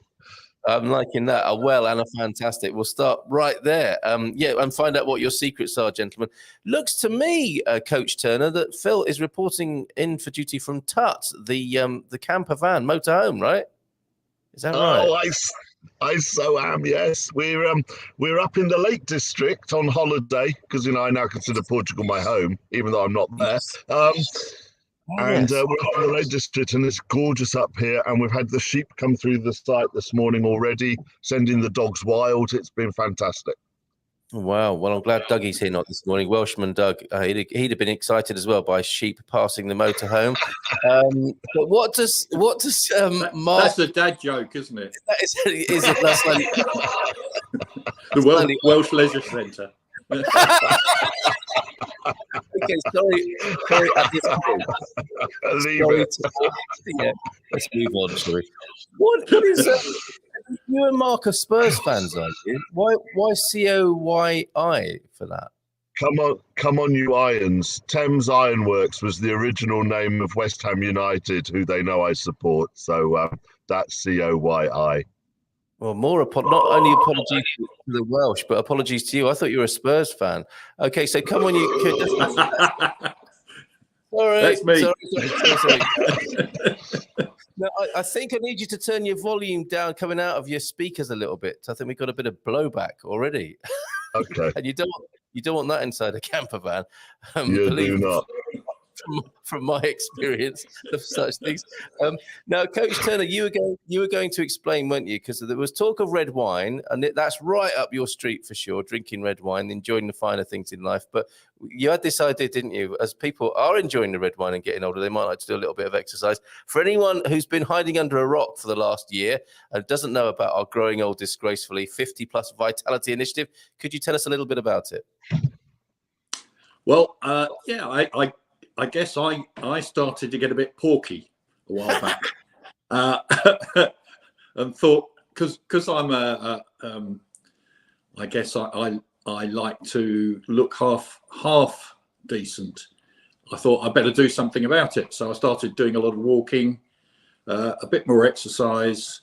I'm liking that, a well and a fantastic. We'll start right there. And find out what your secrets are, gentlemen. Looks to me, Coach Turner, that Phil is reporting in for duty from Tut, the camper van motorhome, right? Is that right? Oh, I so am. Yes, we're up in the Lake District on holiday because I now consider Portugal my home, even though I'm not there. And we're up in the Lake District, and it's gorgeous up here. And we've had the sheep come through the site this morning already, sending the dogs wild. It's been fantastic. Wow. Well, I'm glad Dougie's here not this morning. Welshman Doug, he'd have been excited as well by sheep passing the motorhome. But what does Mark? That's a dad joke, isn't it? Is it? That's like the Welsh Leisure Centre. Okay, sorry. At this point, let's move on. Sorry. What is you and Mark are Spurs fans, aren't you? Why COYI for that? Come on, you irons. Thames Ironworks was the original name of West Ham United, who they know I support. So that's COYI. Well, not only apologies to the Welsh, but apologies to you. I thought you were a Spurs fan. Okay, so come on, you could. Sorry, that's me. Sorry. No, I think I need you to turn your volume down coming out of your speakers a little bit. I think we've got a bit of blowback already. Okay. And you don't want that inside a camper van. You do not. From my experience of such things. Now, Coach Turner, you were going to explain, weren't you? Because there was talk of red wine, and that's right up your street for sure, drinking red wine, enjoying the finer things in life. But you had this idea, didn't you? As people are enjoying the red wine and getting older, they might like to do a little bit of exercise. For anyone who's been hiding under a rock for the last year and doesn't know about our Growing Old Disgracefully 50+ Vitality Initiative, could you tell us a little bit about it? Well, I guess I started to get a bit porky a while back, and thought because I'm I guess I like to look half decent. I thought I better do something about it, so I started doing a lot of walking, a bit more exercise,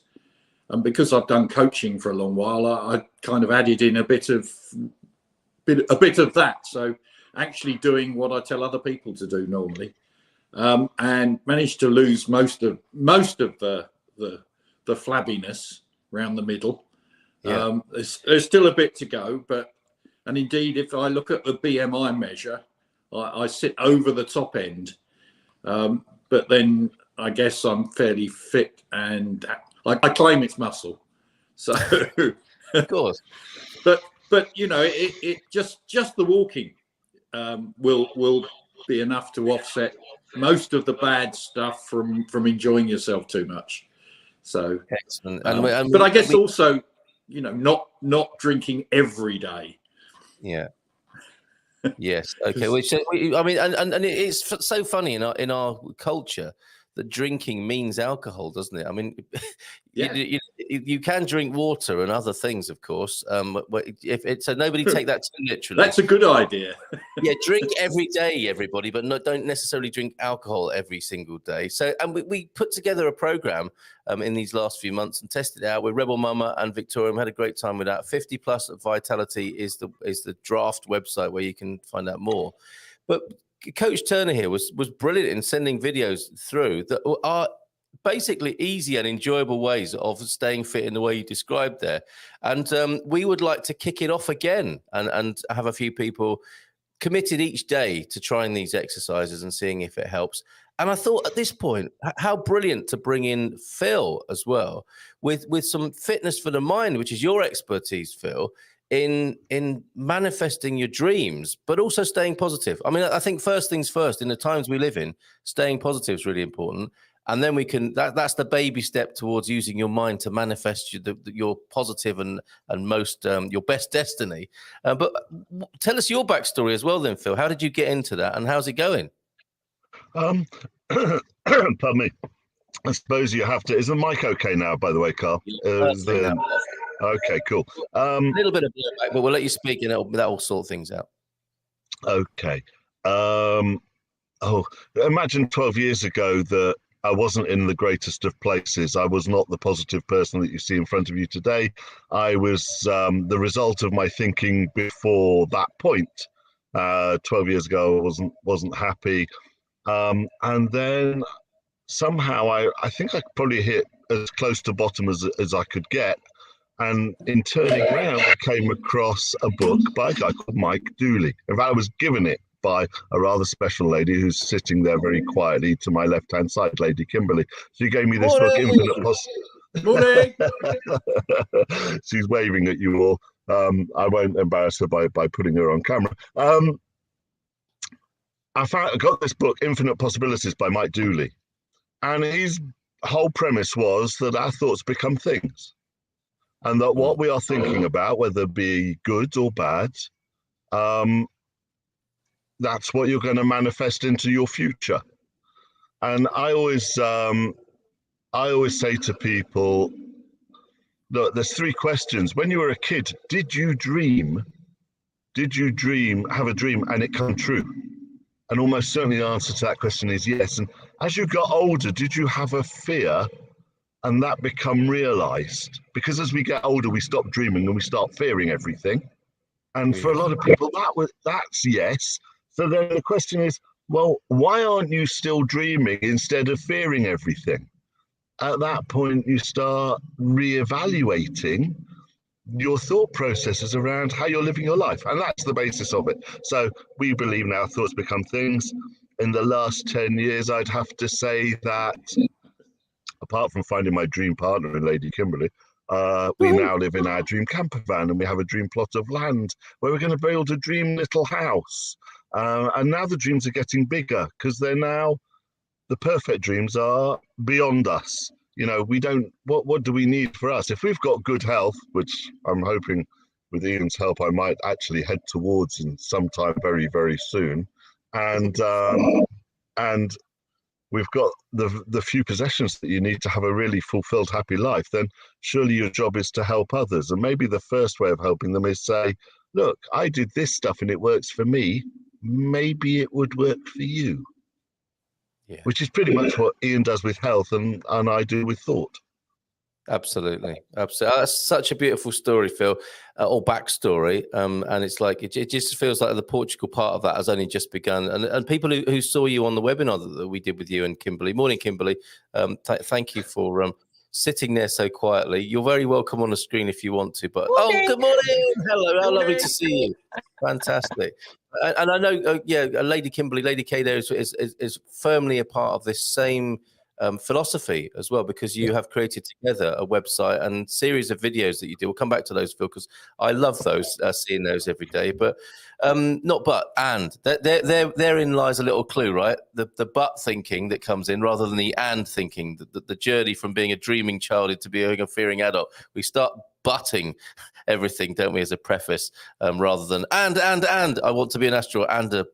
and because I've done coaching for a long while, I kind of added in a bit of that. So. Actually doing what I tell other people to do normally, and managed to lose most of the flabbiness around the middle. Yeah. There's still a bit to go, and indeed, if I look at the BMI measure, I sit over the top end. But but then I guess I'm fairly fit, and I claim it's muscle. So, of course. but you know, it just the walking will be enough to offset most of the bad stuff from enjoying yourself too much. So excellent. But I guess also, you know, not drinking every day. Yeah. Yes. Okay. Which I mean, and it's so funny in our culture that drinking means alcohol, doesn't it? I mean, Yeah. you can drink water and other things, of course. So nobody take that too literally. That's a good idea. Yeah, drink every day, everybody, but don't necessarily drink alcohol every single day. So, and we put together a program in these last few months and tested it out with Rebel Mama and Victoria. We had a great time with that. 50 Plus Vitality is the draft website where you can find out more. But Coach Turner here was brilliant in sending videos through that are basically easy and enjoyable ways of staying fit in the way you described there. And we would like to kick it off again and have a few people committed each day to trying these exercises and seeing if it helps. And I thought at this point, how brilliant to bring in Phil as well with some fitness for the mind, which is your expertise, Phil, in manifesting your dreams, but also staying positive. I mean, I think first things first, in the times we live in, staying positive is really important. And then we can, that's the baby step towards using your mind to manifest your positive and most, your best destiny. But tell us your backstory as well then, Phil. How did you get into that and how's it going? Pardon me. I suppose you have to, is the mic okay now, by the way, Carl? Okay, cool. A little bit of blowback, but we'll let you speak and that'll sort things out. Okay. Imagine 12 years ago that I wasn't in the greatest of places. I was not the positive person that you see in front of you today. I was the result of my thinking before that point. 12 years ago, I wasn't happy. And then somehow I think I probably hit as close to bottom as I could get. And in turning around, I came across a book by a guy called Mike Dooley. In fact, I was given it by a rather special lady who's sitting there very quietly to my left-hand side, Lady Kimberly. She gave me this book, Infinite Morning. She's waving at you all. I won't embarrass her by putting her on camera. I got this book, Infinite Possibilities by Mike Dooley. And his whole premise was that our thoughts become things. And that what we are thinking about, whether it be good or bad, that's what you're going to manifest into your future. And I always say to people, look, there's three questions. When you were a kid, did you dream, have a dream and it come true? And almost certainly the answer to that question is yes. And as you got older, did you have a fear and that become realized? Because as we get older, we stop dreaming and we start fearing everything. And for a lot of people, that's yes. So then the question is, well, why aren't you still dreaming instead of fearing everything? At that point, you start reevaluating your thought processes around how you're living your life. And that's the basis of it. So we believe now thoughts become things. In the last 10 years, I'd have to say that apart from finding my dream partner in Lady Kimberly, we now live in our dream camper van and we have a dream plot of land where we're going to build a dream little house. And now the dreams are getting bigger because they're now, the perfect dreams are beyond us. You know, we don't, what do we need for us? If we've got good health, which I'm hoping with Ian's help, I might actually head towards in sometime very, very soon. And we've got the few possessions that you need to have a really fulfilled, happy life, then surely your job is to help others. And maybe the first way of helping them is say, look, I did this stuff and it works for me. Maybe it would work for you. Yeah. Which is pretty much what Ian does with health and I do with thought. Absolutely. That's such a beautiful story, Phil, or backstory. And it's like, it just feels like the Portugal part of that has only just begun. And people who saw you on the webinar that we did with you and Kimberly, morning, Kimberly, thank you for sitting there so quietly. You're very welcome on the screen if you want to. But Morning. good morning, hello, how lovely to see you. Fantastic. And I know, Lady Kimberly, Lady Kay there is firmly a part of this same philosophy as well, because you have created together a website and series of videos that you do. We'll come back to those, Phil, because I love those, seeing those every day. But therein lies a little clue, right? The but thinking that comes in rather than the and thinking, the journey from being a dreaming child to being a fearing adult. We start butting everything, don't we, as a preface, rather than and I want to be an astronaut and a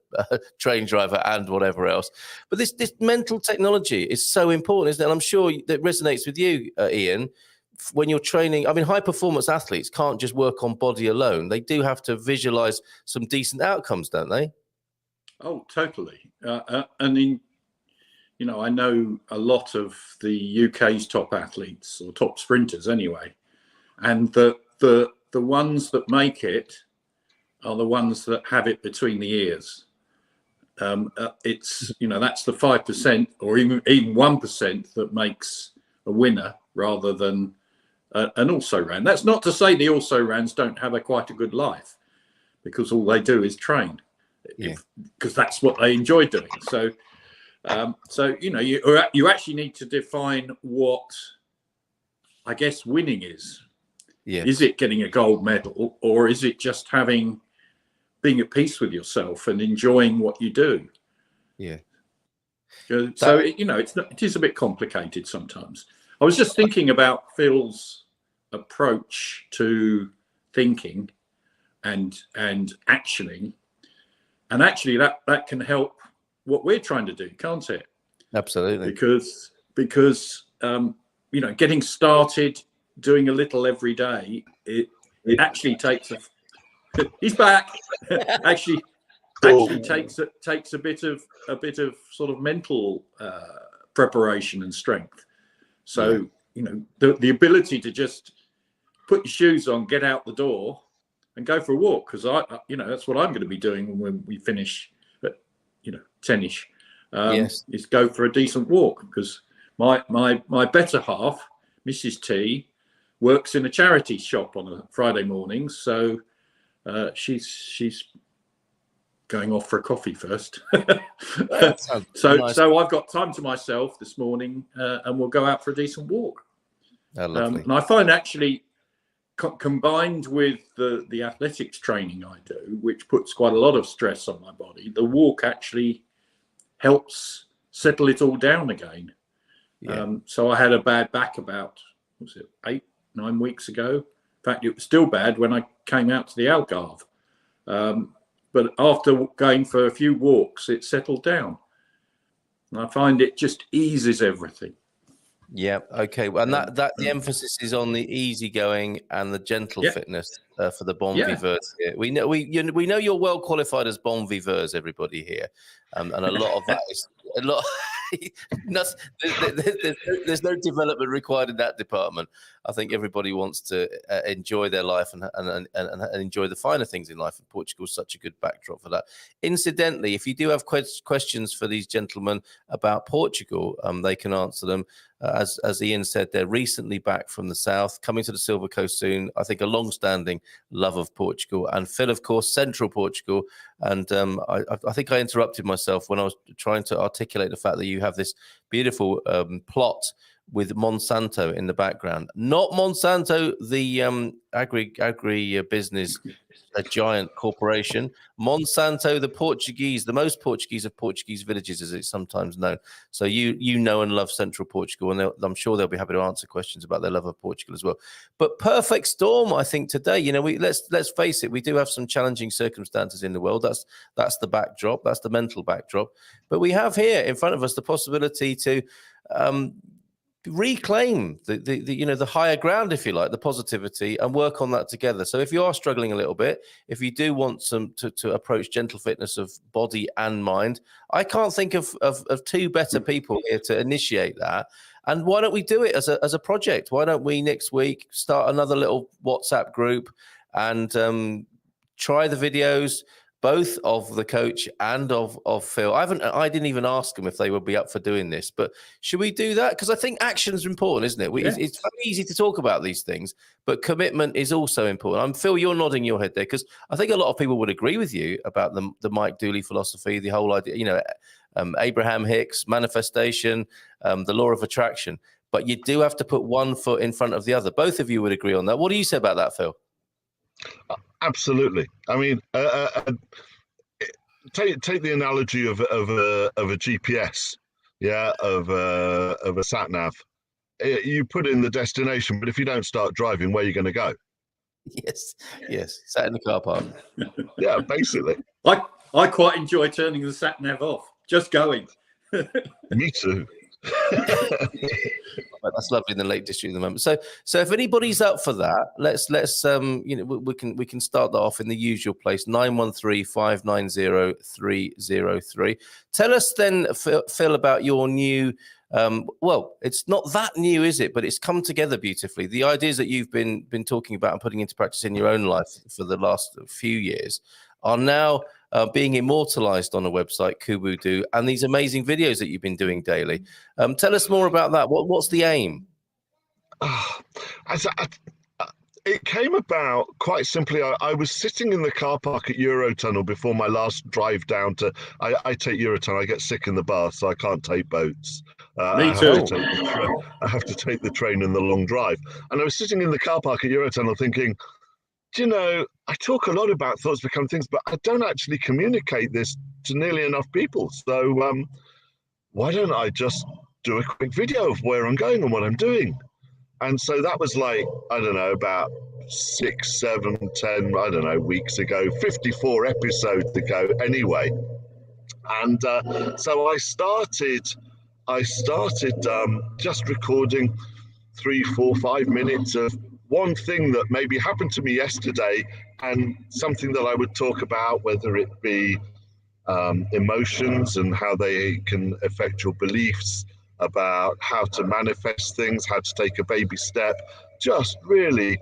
train driver and whatever else. But this mental technology is so important, isn't it? And I'm sure that resonates with you, Ian, when you're training. I mean, high performance athletes can't just work on body alone. They do have to visualize some decent outcomes, don't they? Oh, totally. And I know a lot of the UK's top athletes, or top sprinters anyway, and the ones that make it are the ones that have it between the ears. It's that's the 5% or even 1% that makes a winner rather than an also-ran. That's not to say the also-rans don't have quite a good life, because all they do is train, because that's what they enjoy doing. So you actually need to define what, I guess, winning is. Yeah. Is it getting a gold medal, or is it just being at peace with yourself and enjoying what you do? Yeah. So it is a bit complicated sometimes. I was just thinking about Phil's approach to thinking and actioning, and actually that can help what we're trying to do, can't it? Absolutely. Because getting started, doing a little every day, it actually takes he's back. actually takes a bit of sort of mental preparation and strength. So the ability to just put your shoes on, get out the door, and go for a walk, because that's what I'm going to be doing when we finish at 10ish. Is go for a decent walk, because my better half, Mrs. T, works in a charity shop on a Friday morning, so she's going off for a coffee first. So I've got time to myself this morning, and we'll go out for a decent walk. And I find actually, combined with the athletics training I do, which puts quite a lot of stress on my body, the walk actually helps settle it all down again. So I had a bad back about 8-9 weeks ago. In fact, it was still bad when I came out to the Algarve. But after going for a few walks, it settled down. And I find it just eases everything. Yeah. Okay. Well, and that the emphasis is on the easygoing and the gentle fitness for the bon viveurs here. We know you're well qualified as bon viveurs, everybody here, and a lot of that is a lot. There's no development required in that department. I think everybody wants to enjoy their life and enjoy the finer things in life. And Portugal is such a good backdrop for that. Incidentally, if you do have questions for these gentlemen about Portugal, they can answer them. As Ian said, they're recently back from the south, coming to the Silver Coast soon. I think a long-standing love of Portugal, and Phil, of course, central Portugal. And I think I interrupted myself when I was trying to articulate the fact that you have this beautiful plot with Monsanto in the background. Not Monsanto, the agri business, a giant corporation. Monsanto, the most Portuguese of Portuguese villages, as it's sometimes known. So you know and love Central Portugal, and I'm sure they'll be happy to answer questions about their love of Portugal as well. But perfect storm, I think, today. Let's face it, we do have some challenging circumstances in the world. That's the backdrop. That's the mental backdrop. But we have here in front of us the possibility to reclaim the higher ground, if you like, the positivity, and work on that together. So if you are struggling a little bit, if you do want to approach gentle fitness of body and mind, I can't think of two better people here to initiate that. And why don't we do it as a project? Why don't we next week start another little WhatsApp group and try the videos, both of the coach and of Phil. I didn't even ask them if they would be up for doing this, but should we do that? Because I think action's important, isn't it? It's very easy to talk about these things, but commitment is also important. Phil, you're nodding your head there because I think a lot of people would agree with you about the Mike Dooley philosophy, the whole idea, Abraham Hicks, manifestation, the law of attraction. But you do have to put one foot in front of the other. Both of you would agree on that. What do you say about that, Phil? Absolutely. I mean, take the analogy of a GPS, of a sat nav. You put in the destination, but if you don't start driving, where are you going to go? Yes, sat in the car park. Yeah, basically. I quite enjoy turning the sat nav off, just going. Me too. That's lovely in the Lake District at the moment. So if anybody's up for that, let's we can start that off in the usual place, 913-590-303. Tell us then, Phil, about your new. Well, it's not that new, is it? But it's come together beautifully. The ideas that you've been talking about and putting into practice in your own life for the last few years are now being immortalized on a website, Kuwoo, and these amazing videos that you've been doing daily. Tell us more about that. What's the aim? It came about quite simply. I was sitting in the car park at Eurotunnel before my last drive down to. I take Eurotunnel. I get sick in the bath, so I can't take boats. Me too. I have to take the train in the long drive. And I was sitting in the car park at Eurotunnel thinking, do you know, I talk a lot about thoughts become things, but I don't actually communicate this to nearly enough people. So why don't I just do a quick video of where I'm going and what I'm doing? And so that was like, I don't know, about 6, 7, 10, weeks ago, 54 episodes ago anyway. And so I started just recording 3, 4, 5 minutes of one thing that maybe happened to me yesterday and something that I would talk about, whether it be emotions and how they can affect your beliefs, about how to manifest things, how to take a baby step, just really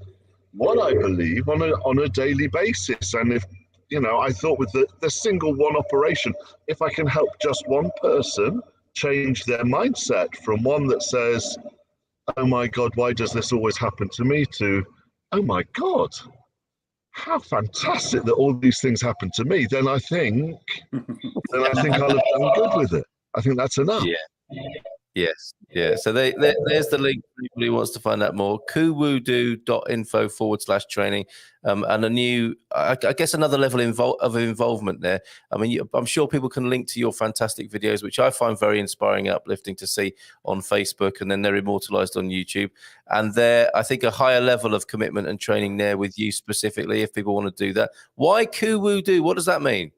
what I believe on a daily basis. And if, I thought with the single one operation, if I can help just one person change their mindset from one that says, oh my God, why does this always happen to me, to, oh my God, how fantastic that all these things happen to me, then I think I'll have done good with it. I think that's enough. Yeah. Yes. Yeah. So there's the link for anybody who wants to find out more. kuwoo.info/training. And a new, I guess, another level of involvement there. I mean, I'm sure people can link to your fantastic videos, which I find very inspiring and uplifting to see on Facebook, and then they're immortalized on YouTube. And there, I think, a higher level of commitment and training there with you specifically, if people want to do that. Why Kuwoo? What does that mean?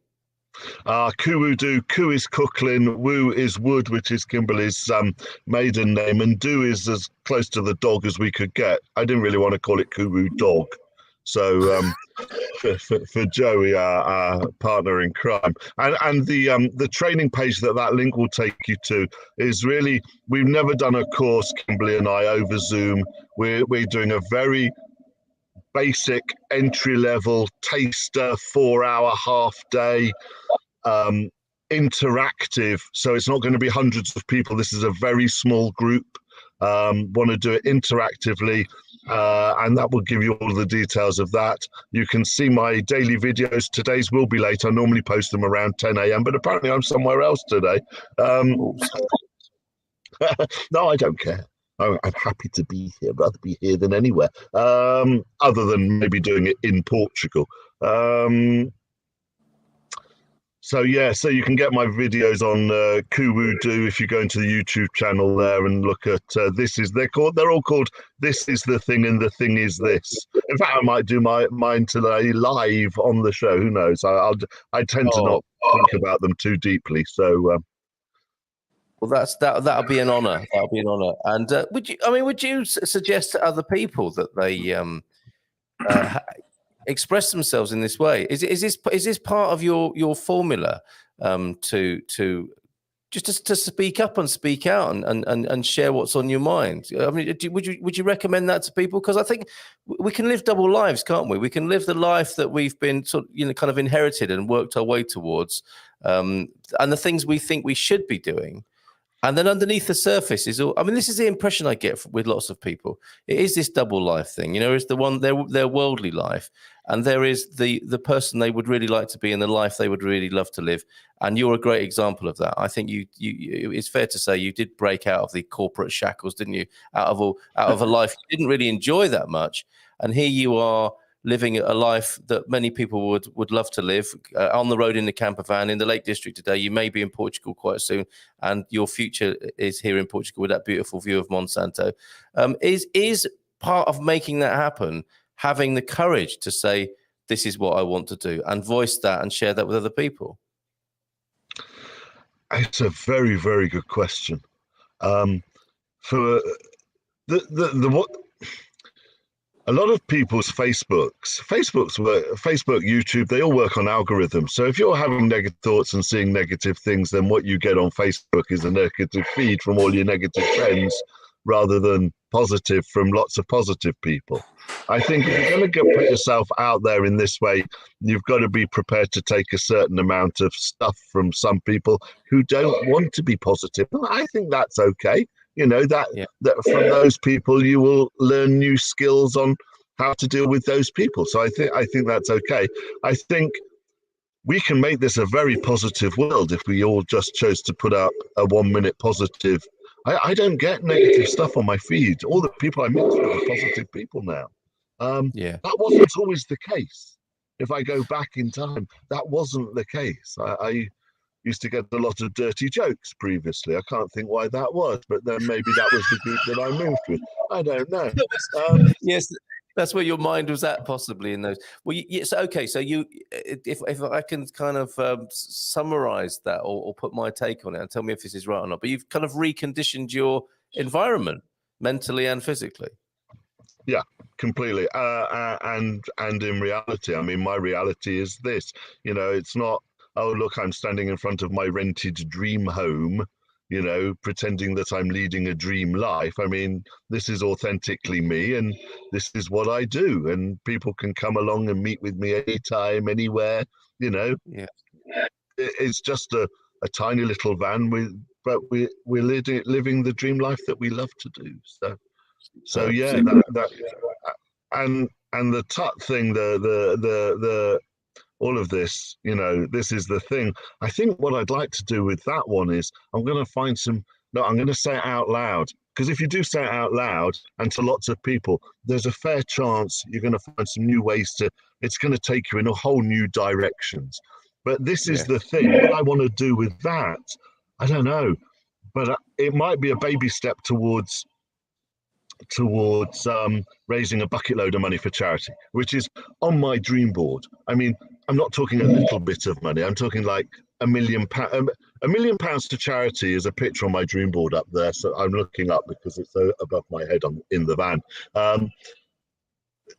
Kuwoo. Ku is Cooklin, woo is wood, which is Kimberly's maiden name, and do is as close to the dog as we could get. I didn't really want to call it Kuwoo dog. So for Joey, our partner in crime, and the training page that link will take you to is really, we've never done a course, Kimberly and I, over Zoom. We're doing a very basic entry-level taster, 4-hour half-day, interactive. So it's not going to be hundreds of people. This is a very small group. Want to do it interactively, and that will give you all the details of that. You can see my daily videos. Today's will be late. I normally post them around 10 a.m., but apparently I'm somewhere else today. No, I don't care. I'm happy to be here. I'd rather be here than anywhere, other than maybe doing it in Portugal. So you can get my videos on Kuwoo if you go into the YouTube channel there and look at they're all called This Is the Thing and the Thing Is This. In fact, I might do mine today live on the show. Who knows? I tend to not think about them too deeply. So. Well, that'll be an honor. That'll be an honor. And would you suggest to other people that they express themselves in this way? Is this part of your formula to just to speak up and speak out and share what's on your mind. I mean, would you recommend that to people? Because I think we can live double lives, can't we? We can live the life that we've been kind of inherited and worked our way towards, and the things we think we should be doing. And then underneath the surface is all. I mean, this is the impression I get with lots of people. It is this double life thing, is the one their worldly life, and there is the person they would really like to be in the life they would really love to live. And you're a great example of that. I think you it's fair to say you did break out of the corporate shackles, didn't you? Out of a life you didn't really enjoy that much, and here you are, living a life that many people would love to live, on the road in the camper van in the Lake District today. You may be in Portugal quite soon, and your future is here in Portugal with that beautiful view of Monsanto. Is part of making that happen having the courage to say, this is what I want to do, and voice that and share that with other people? It's a very, very good question. For what a lot of people's Facebook, YouTube, they all work on algorithms. So if you're having negative thoughts and seeing negative things, then what you get on Facebook is a negative feed from all your negative friends, rather than positive from lots of positive people. I think if you're going to put yourself out there in this way, you've got to be prepared to take a certain amount of stuff from some people who don't want to be positive. And I think that's okay. That from those people you will learn new skills on how to deal with those people. So I think that's okay. I think we can make this a very positive world if we all just chose to put up a 1 minute positive. I don't get negative stuff on my feed. All the people I mix with are positive people now. That wasn't always the case. If I go back in time, that wasn't the case. I used to get a lot of dirty jokes previously. I can't think why that was, but then maybe that was the group that I moved with. I don't know. Yes, that's where your mind was at, possibly in those. Well, yes, okay. So if I can kind of summarize that or put my take on it and tell me if this is right or not, but you've kind of reconditioned your environment mentally and physically. Yeah, completely. And in reality, I mean, my reality is this. It's not, oh, look, I'm standing in front of my rented dream home, pretending that I'm leading a dream life. I mean, this is authentically me, and this is what I do. And people can come along and meet with me anytime, anywhere, Yeah. It's just a tiny little van, but we're living the dream life that we love to do. So yeah, that and the tut thing, the all of this, this is the thing. I think what I'd like to do with that one is I'm going to say it out loud, because if you do say it out loud and to lots of people, there's a fair chance you're going to find some new ways it's going to take you in a whole new directions. But this is the thing. What I want to do with that, I don't know, but it might be a baby step towards raising a bucket load of money for charity, which is on my dream board. I mean, I'm not talking a little bit of money. I'm talking like £1 million. £1 million to charity is a picture on my dream board up there. So I'm looking up because it's above my head in the van.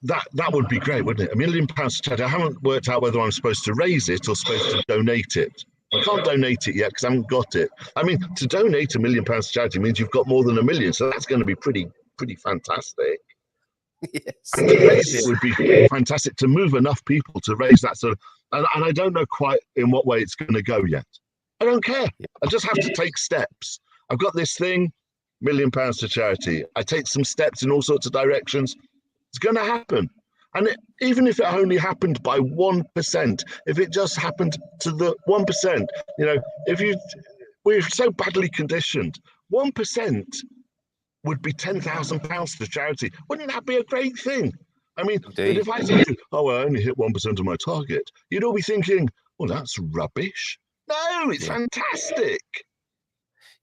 That would be great, wouldn't it? £1 million to charity. I haven't worked out whether I'm supposed to raise it or supposed to donate it. I can't donate it yet because I haven't got it. I mean, to donate £1 million to charity means you've got more than $1 million. So that's going to be pretty fantastic. Yes. And to raise it would be fantastic, to move enough people to raise that sort of, and I don't know quite in what way it's going to go yet. I don't care. I just have to take steps. I've got this thing, £1 million to charity. I take some steps in all sorts of directions. It's going to happen. And even if it only happened by 1%, if it just happened to the 1%, we're so badly conditioned, 1% would be £10,000 to charity. Wouldn't that be a great thing? I mean, if I say to you, I only hit 1% of my target, you'd all be thinking, well, that's rubbish. No, it's fantastic.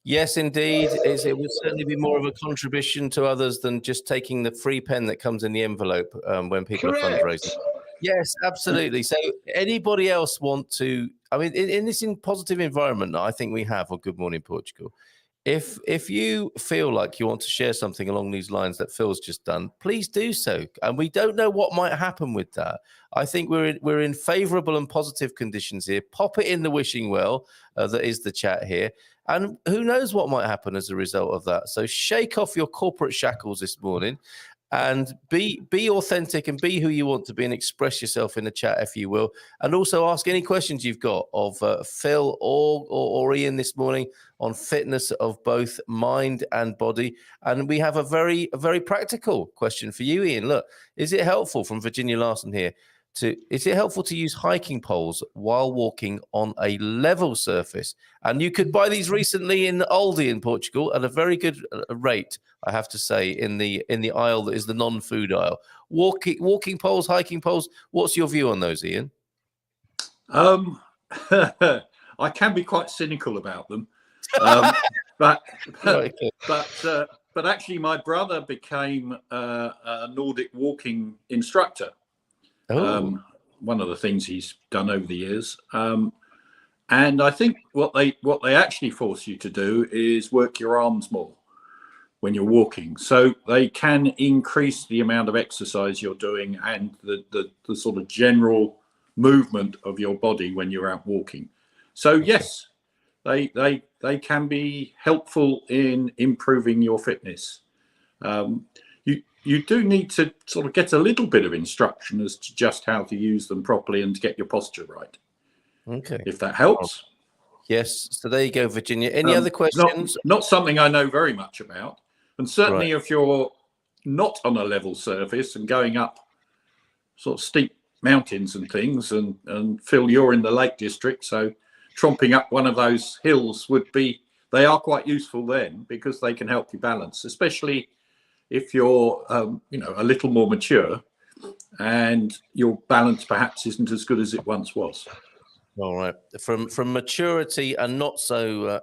Yes, indeed. It would certainly be more of a contribution to others than just taking the free pen that comes in the envelope when people are fundraising. Yes, absolutely. So anybody else want to, I mean, in this positive environment that I think we have on Good Morning Portugal, if you feel like you want to share something along these lines that Phil's just done, please do so. And we don't know what might happen with that. I think we're in favourable and positive conditions here. Pop it in the wishing well that is the chat here. And who knows what might happen as a result of that. So shake off your corporate shackles this morning and be authentic and be who you want to be and express yourself in the chat, if you will. And also ask any questions you've got of Phil or Ian this morning on fitness of both mind and body. And we have a very practical question for you, Ian. Look, is it helpful, from Virginia Larson here, is it helpful to use hiking poles while walking on a level surface? And you could buy these recently in Aldi in Portugal at a very good rate, I have to say, in the aisle that is the non-food aisle. Walking poles, hiking poles. What's your view on those, Ian? I can be quite cynical about them, but actually, my brother became a Nordic walking instructor. One of the things he's done over the years, and I think what they actually force you to do is work your arms more when you're walking, so they can increase the amount of exercise you're doing and the sort of general movement of your body when you're out walking. So yes, they can be helpful in improving your fitness. You do need to sort of get a little bit of instruction as to just how to use them properly and to get your posture right. Okay. If that helps. Yes. So there you go, Virginia. Any other questions? Not something I know very much about. And certainly if you're not on a level surface and going up sort of steep mountains and things, and Phil, you're in the Lake District, so tromping up one of those hills they are quite useful then, because they can help you balance, especially if you're, a little more mature and your balance perhaps isn't as good as it once was. All right. From maturity and not so,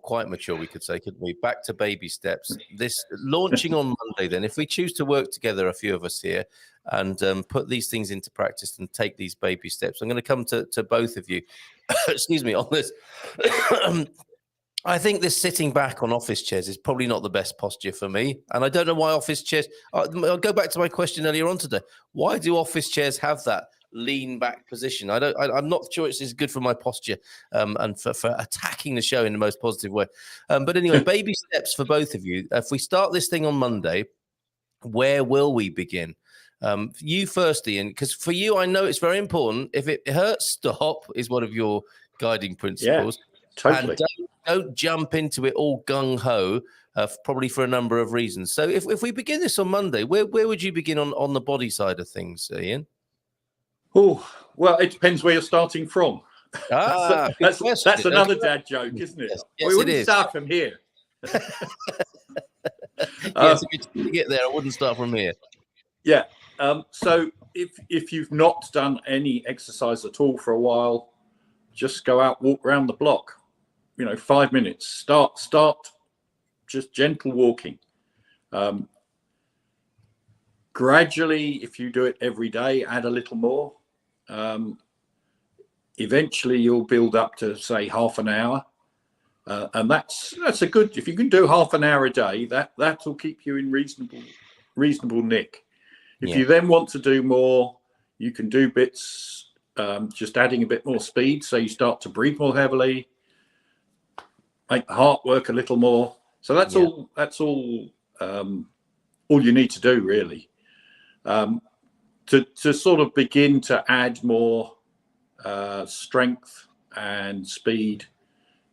quite mature, we could say, couldn't we? Back to baby steps. This launching on Monday, then, if we choose to work together, a few of us here, and put these things into practice and take these baby steps, I'm going to come to both of you, excuse me, on this. I think this sitting back on office chairs is probably not the best posture for me. And I don't know why office chairs... I'll go back to my question earlier on today. Why do office chairs have that lean back position? I'm not sure it's as good for my posture and for attacking the show in the most positive way. But anyway, baby steps for both of you. If we start this thing on Monday, where will we begin? You first, Ian, because for you, I know it's very important. If it hurts, stop is one of your guiding principles. Yeah, totally. And don't jump into it all gung-ho, probably for a number of reasons. So if we begin this on Monday, where would you begin on the body side of things, Ian? Oh, well, it depends where you're starting from. That's another dad joke, isn't it? Yes, we wouldn't it is. start from here. Yes, if you get there, I wouldn't start from here. Yeah. So if you've not done any exercise at all for a while, just go out, walk around the block. 5 minutes. Start just gentle walking. Gradually, if you do it every day, add a little more. Eventually, you'll build up to, say, half an hour. And that's a good, if you can do half an hour a day, that'll keep you in reasonable nick. If you then want to do more, you can do bits, just adding a bit more speed. So you start to breathe more heavily, make the heart work a little more. So that's all you need to do, really. To sort of begin to add more strength and speed,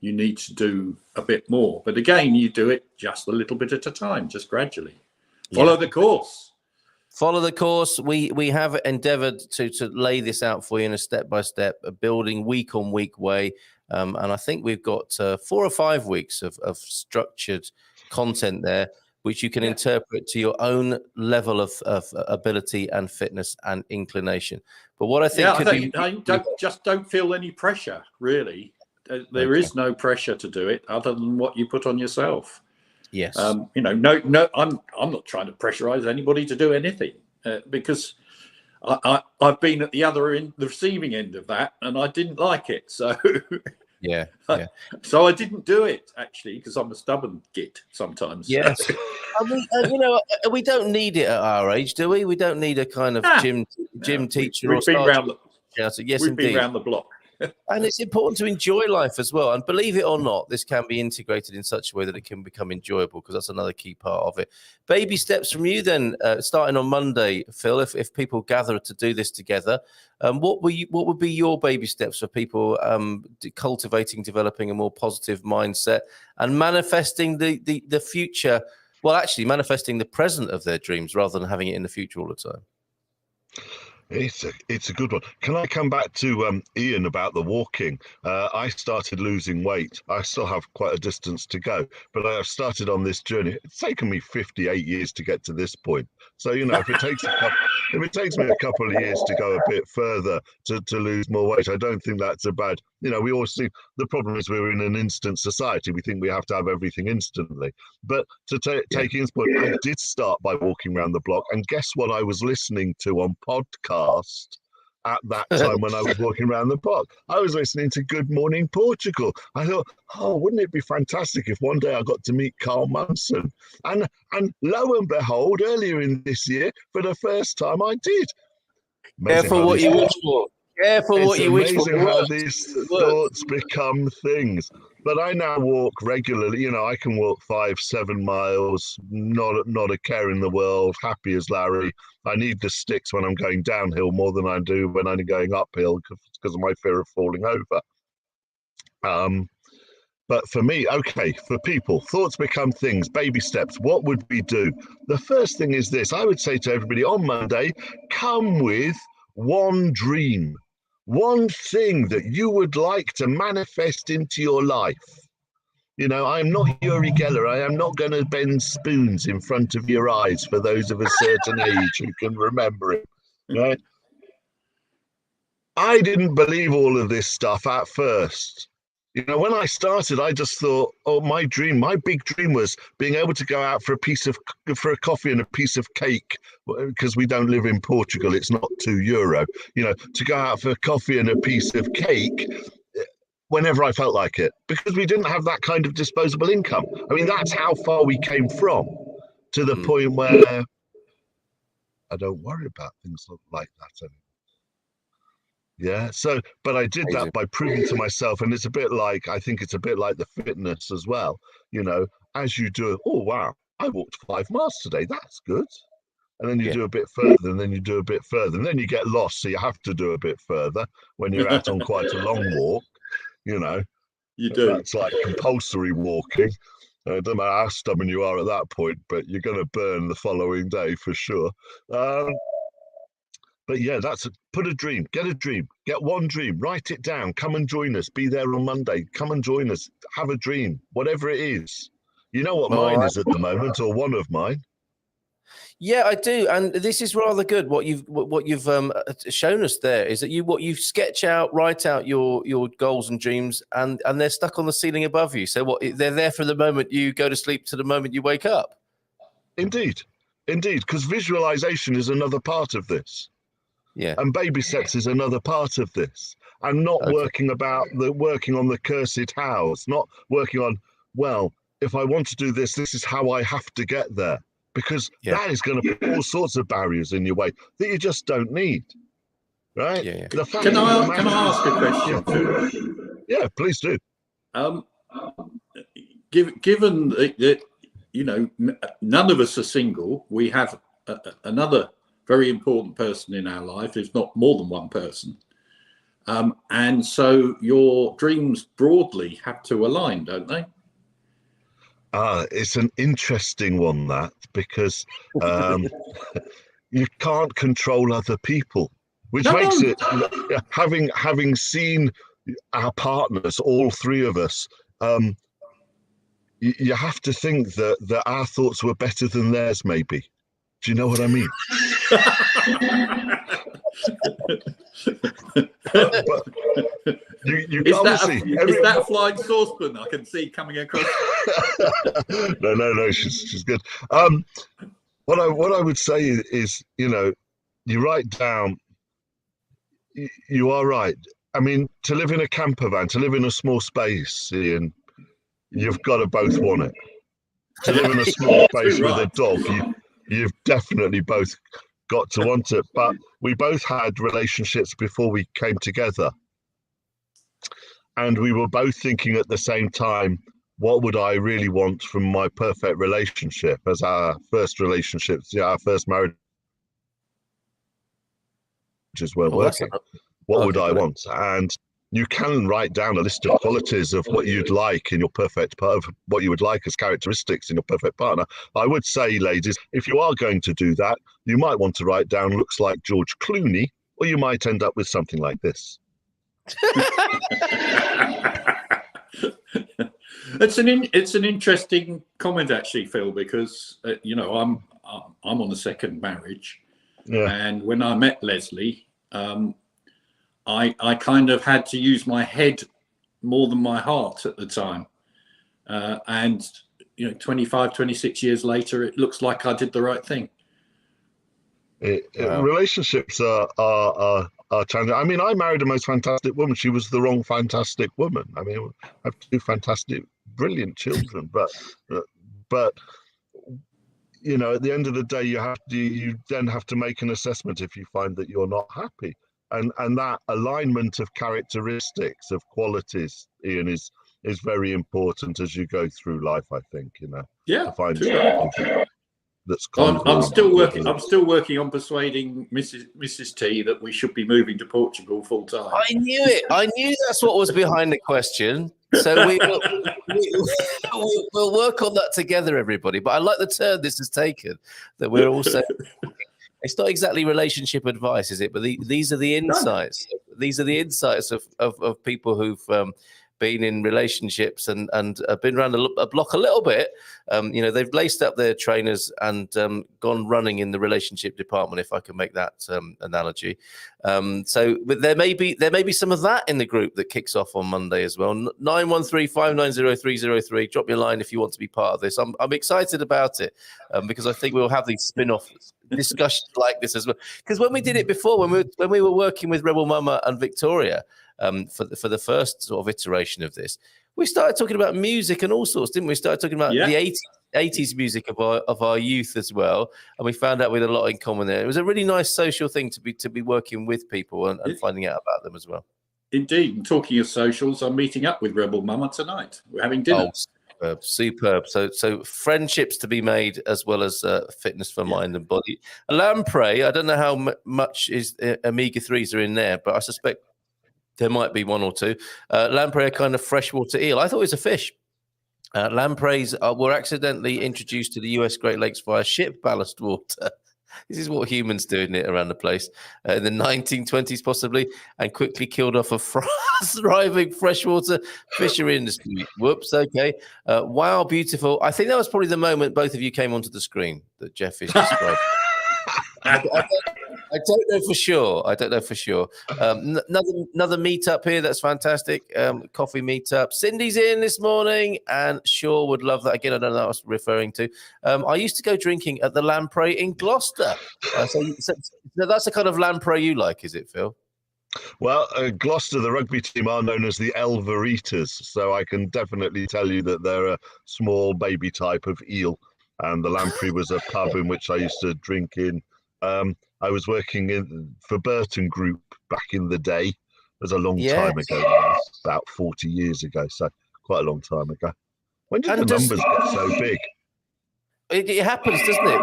you need to do a bit more. But again, you do it just a little bit at a time, just gradually. Follow the course. Follow the course. We have endeavored to lay this out for you in a step-by-step, building week-on-week way. And I think we've got 4 or 5 weeks of structured content there, which you can interpret to your own level of ability and fitness and inclination. But what I think don't feel any pressure, really. There is no pressure to do it other than what you put on yourself. Yes. No, I'm not trying to pressurize anybody to do anything because I've been at the receiving end of that, and I didn't like it. So yeah. So I didn't do it actually because I'm a stubborn git sometimes. Yes. I mean, we don't need it at our age, do we? We don't need a kind of gym teacher. We've been round the block. And it's important to enjoy life as well. And believe it or not, this can be integrated in such a way that it can become enjoyable, because that's another key part of it. Baby steps from you then, starting on Monday, Phil, if people gather to do this together. What would be your baby steps for people cultivating, developing a more positive mindset and manifesting the future? Well, actually manifesting the present of their dreams rather than having it in the future all the time. It's a good one. Can I come back to Ian about the walking? I started losing weight. I still have quite a distance to go, but I've started on this journey. It's taken me 58 years to get to this point. So, you know, if it takes me a couple of years to go a bit further to lose more weight, I don't think that's a bad. You know, we always think the problem is we're in an instant society. We think we have to have everything instantly. But to take Ian's point, I did start by walking around the block, and guess what I was listening to on podcast at that time when I was walking around the park? I was listening to Good Morning Portugal. I thought, oh, wouldn't it be fantastic if one day I got to meet Carl Munson? And lo and behold, earlier in this year, for the first time, I did. Careful what you wish for. Careful what you wish for. It's amazing how these thoughts become things. But I now walk regularly. You know, I can walk 5-7 miles, not a care in the world, happy as Larry. I need the sticks when I'm going downhill more than I do when I'm going uphill because of my fear of falling over. But for me, okay, for people, thoughts become things, baby steps. What would we do? The first thing is this. I would say to everybody on Monday, come with one dream. One thing that you would like to manifest into your life. You know, I'm not Uri Geller. I am not going to bend spoons in front of your eyes for those of a certain age who can remember it. Right? I didn't believe all of this stuff at first. You know, when I started, I just thought, oh, my big dream was being able to go out for a coffee and a piece of cake, because we don't live in Portugal. It's not €2. You know, to go out for coffee and a piece of cake whenever I felt like it, because we didn't have that kind of disposable income. I mean, that's how far we came from, to the point where I don't worry about things like that anymore. Yeah. So, but I did that by proving to myself, and I think it's a bit like the fitness as well. You know, as you do, oh, wow, I walked 5 miles today. That's good. And then you do a bit further, and then you do a bit further, and then you get lost. So you have to do a bit further when you're out on quite a long walk, you know. You do. That's like compulsory walking. It doesn't matter how stubborn you are at that point, but you're going to burn the following day for sure. But yeah, put a dream, get one dream, write it down, come and join us, be there on Monday, come and join us, have a dream, whatever it is. You know what mine is at the moment, or one of mine? Yeah, I do, and this is rather good. What you've shown us there is that you sketch out, write out your goals and dreams, and they're stuck on the ceiling above you. So they're there from the moment you go to sleep to the moment you wake up. Indeed, because visualization is another part of this. Yeah, and baby steps is another part of this, and not working on the cursed hows, not working on, well, if I want to do this, this is how I have to get there, because that is going to put all sorts of barriers in your way that you just don't need, right? Yeah. Can I ask a question? Yeah, please do. Given that you know, none of us are single, we have another very important person in our life, if not more than one person. And so your dreams broadly have to align, don't they? It's an interesting one, that, because you can't control other people, which makes it, having seen our partners, all three of us, you have to think that our thoughts were better than theirs, maybe. Do you know what I mean? Is that a flying saucepan I can see coming across? No, she's good. What I would say is, you know, you write down. You are right. I mean, to live in a camper van, to live in a small space, Ian, you've got to both want it. To live in a small space with a dog, you've definitely both got to want it. But we both had relationships before we came together. and we were both thinking at the same time, what would I really want from my perfect relationship? As our first relationships, our first marriages were working. What would I want? And you can write down a list of qualities of what you'd like in your perfect part, of what you would like as characteristics in your perfect partner. I would say, ladies, if you are going to do that, you might want to write down looks like George Clooney, or you might end up with something like this. It's an interesting comment, actually, Phil, because I'm on the second marriage, and when I met Leslie, I kind of had to use my head more than my heart at the time, and 25, 26 years later, it looks like I did the right thing. Relationships are challenging. I mean, I married a most fantastic woman. She was the wrong fantastic woman. I mean, I have two fantastic, brilliant children, but at the end of the day, you then have to make an assessment if you find that you're not happy, and that alignment of characteristics, of qualities, Ian, is very important as you go through life. I think to find something that's I'm still working on persuading Mrs. T that we should be moving to Portugal full time. I knew it. I knew that's what was behind the question. So we'll work on that together, everybody. But I like the turn this has taken. That we're also. It's not exactly relationship advice, is it? But these are the insights. These are the insights of people who've been in relationships and been around a block a little bit. They've laced up their trainers and gone running in the relationship department, if I can make that analogy. But there may be some of that in the group that kicks off on Monday as well. 913-590-303. Drop me a line if you want to be part of this. I'm excited about it because I think we'll have these spin-off discussions like this as well. Because when we did it before, when we were working with Rebel Mama and Victoria, for the first sort of iteration of this, we started talking about music and all sorts, didn't we? Started talking about the 80s music of our youth as well, and we found out we had a lot in common there. It was a really nice social thing to be working with people and finding out about them as well. Indeed. And talking of socials, I'm meeting up with Rebel Mama tonight. We're having dinner. Superb. So friendships to be made as well as fitness for mind and body. A lamprey, I don't know how much is omega-3s are in there, but I suspect there might be one or two. Lamprey are kind of freshwater eel. I thought it was a fish. Lampreys were accidentally introduced to the US Great Lakes via ship ballast water. This is what humans do in it around the place in the 1920s, possibly, and quickly killed off a thriving freshwater fishery industry. Whoops. Okay. Wow, beautiful. I think that was probably the moment both of you came onto the screen that Jeff is describing. I don't know for sure. Another meetup here. That's fantastic. Coffee meetup. Cindy's in this morning, and Shaw would love that. Again, I don't know what I was referring to. I used to go drinking at the Lamprey in Gloucester. So that's the kind of lamprey you like, is it, Phil? Well, Gloucester, the rugby team, are known as the Elveritas, so I can definitely tell you that they're a small baby type of eel, and the Lamprey was a pub in which I used to drink in. I was working for Burton Group back in the day. It was a long time ago, about 40 years ago, so quite a long time ago. When did the numbers get so big? It happens, doesn't it?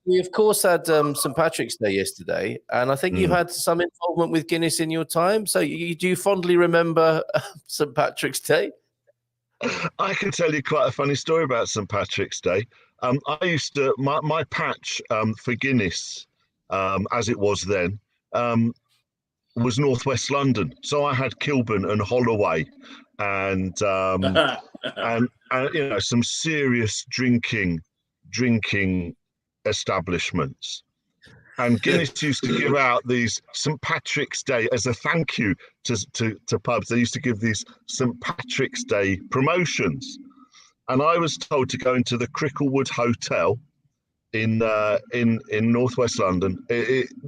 We of course had St. Patrick's Day yesterday, and I think you had some involvement with Guinness in your time. So do you fondly remember St. Patrick's Day? I can tell you quite a funny story about St. Patrick's Day. I used to, my patch for Guinness, as it was then, was northwest London. So I had Kilburn and Holloway and some serious drinking establishments. And Guinness used to give out these St. Patrick's Day as a thank you to pubs. They used to give these St. Patrick's Day promotions. And I was told to go into the Cricklewood Hotel in northwest London.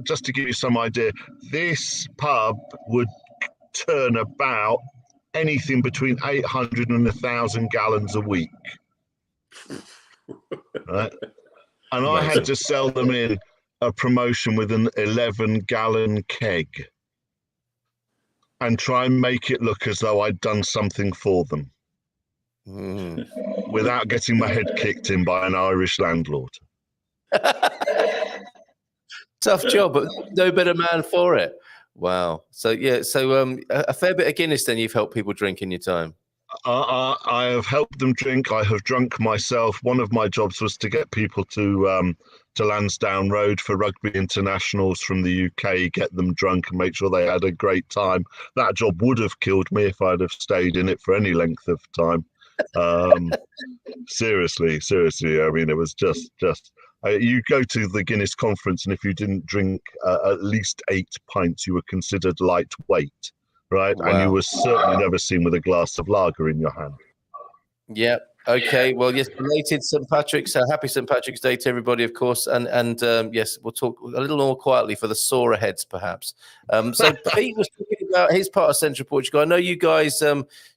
Just to give you some idea, this pub would turn about anything between 800 and 1,000 gallons a week. Right? And I had to sell them in a promotion with an 11-gallon keg. and try and make it look as though I'd done something for them without getting my head kicked in by an Irish landlord. Tough job, but no better man for it. Wow. So a fair bit of Guinness then you've helped people drink in your time. I have helped them drink. I have drunk myself. One of my jobs was to get people to Lansdowne Road for rugby internationals from the UK, get them drunk and make sure they had a great time. That job would have killed me if I'd have stayed in it for any length of time. Seriously. I mean, it was just you go to the Guinness conference, and if you didn't drink at least 8 pints, you were considered lightweight. Right, wow. And you were certainly never seen with a glass of lager in your hand. Yeah. Okay. Well, yes. Belated St. Patrick's. Happy St. Patrick's Day to everybody, of course. And yes, we'll talk a little more quietly for the sorer heads, perhaps. So Pete was talking about his part of Central Portugal. I know you guys